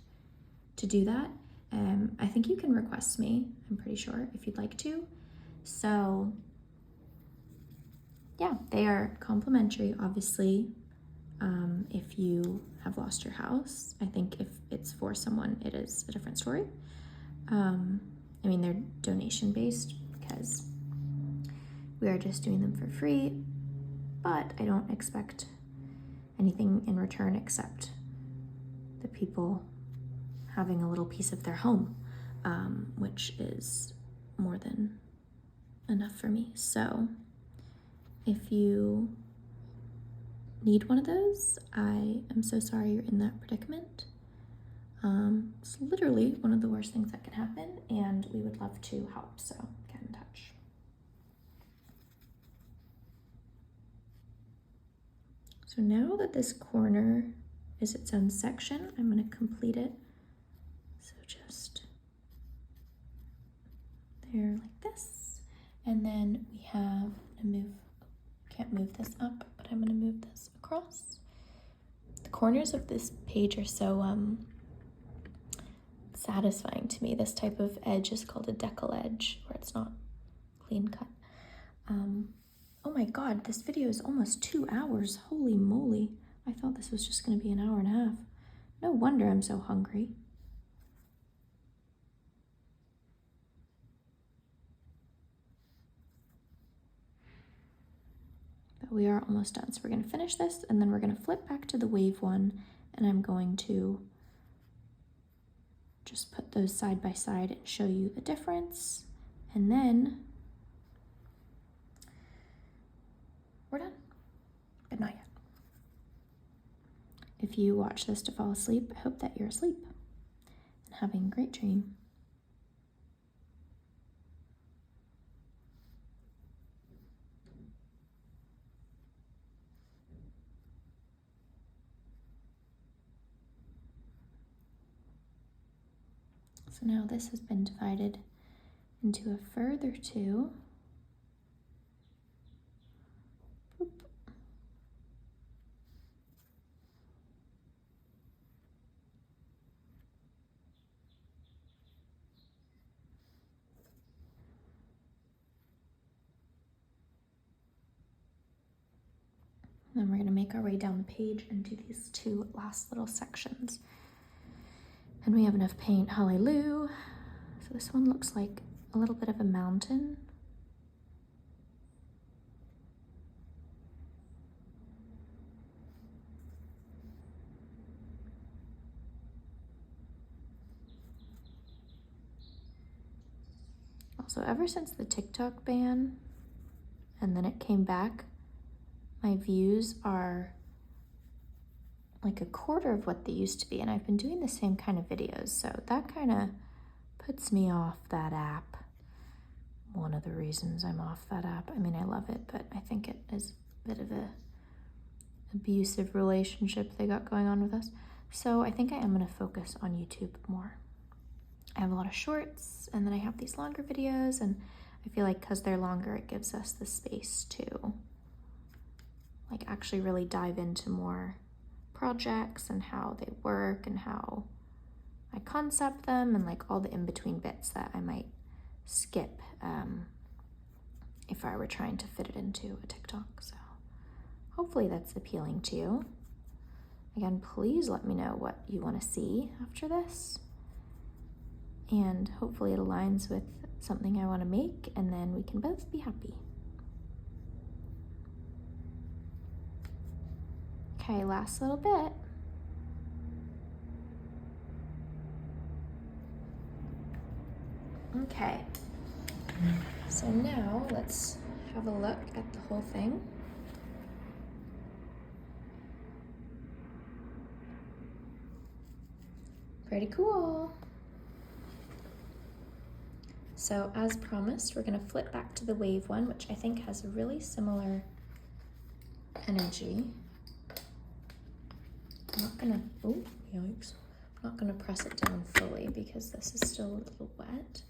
to do that. I think you can request me, I'm pretty sure, if you'd like to. So yeah, they are complimentary, obviously. If you have lost your house, I think if it's for someone, it is a different story. I mean, they're donation based because we are just doing them for free, but I don't expect anything in return except the people having a little piece of their home, which is more than enough for me. So if you need one of those, I am so sorry you're in that predicament. It's literally one of the worst things that can happen, and we would love to help, so get in touch. So now that this corner is its own section, I'm going to complete it. So just there like this. And then we have, can't move this up, but I'm going to move this across. The corners of this page are so satisfying to me. This type of edge is called a decal edge, where it's not clean cut. Oh my god, this video is almost 2 hours. Holy moly. I thought this was just going to be an hour and a half. No wonder I'm so hungry. But we are almost done. So we're going to finish this, and then we're going to flip back to the wave one, and I'm going to just put those side by side and show you the difference. And then we're done, but not yet. If you watch this to fall asleep, I hope that you're asleep and having a great dream. So now this has been divided into a further two. Boop. Then we're going to make our way down the page and do these two last little sections. And we have enough paint, hallelujah. So this one looks like a little bit of a mountain. Also, ever since the TikTok ban, and then it came back, my views are like a quarter of what they used to be, and I've been doing the same kind of videos, so that kind of puts me off that app. One of the reasons I'm off that app. I mean, I love it, but I think it is a bit of a abusive relationship they got going on with us. So I think I am going to focus on YouTube more. I have a lot of shorts, and then I have these longer videos, and I feel like because they're longer, it gives us the space to like actually really dive into more projects and how they work and how I concept them and like all the in-between bits that I might skip if I were trying to fit it into a TikTok. So hopefully that's appealing to you. Again, please let me know what you want to see after this. And hopefully it aligns with something I want to make, and then we can both be happy. Okay, last little bit. Okay, so now let's have a look at the whole thing. Pretty cool. So as promised, we're gonna flip back to the wave one, which I think has a really similar energy. I'm not gonna, oh, yikes. I'm not gonna press it down fully because this is still a little wet.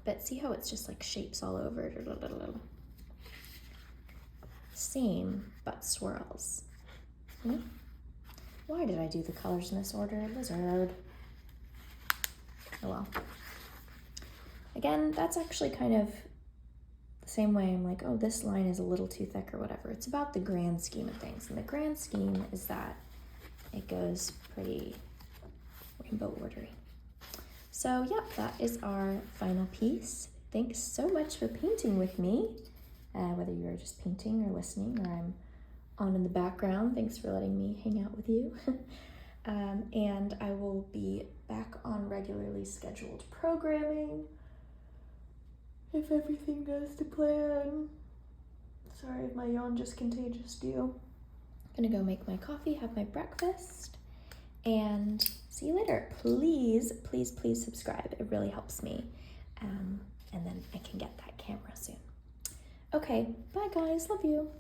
But see how it's just like shapes all over it? Same, but swirls. Hmm? Why did I do the colors in this order? Lizard. Oh well. Again, that's actually kind of the same way I'm like, oh, this line is a little too thick or whatever. It's about the grand scheme of things. And the grand scheme is that it goes pretty rainbow ordery. So yeah, that is our final piece. Thanks so much for painting with me. Whether you're just painting or listening or I'm on in the background, thanks for letting me hang out with you. And I will be back on regularly scheduled programming if everything goes to plan. Sorry if my yawn just contagious to you. I'm gonna go make my coffee, have my breakfast, and see you later. Please, please, please subscribe. It really helps me. And then I can get that camera soon. Okay, bye guys, love you.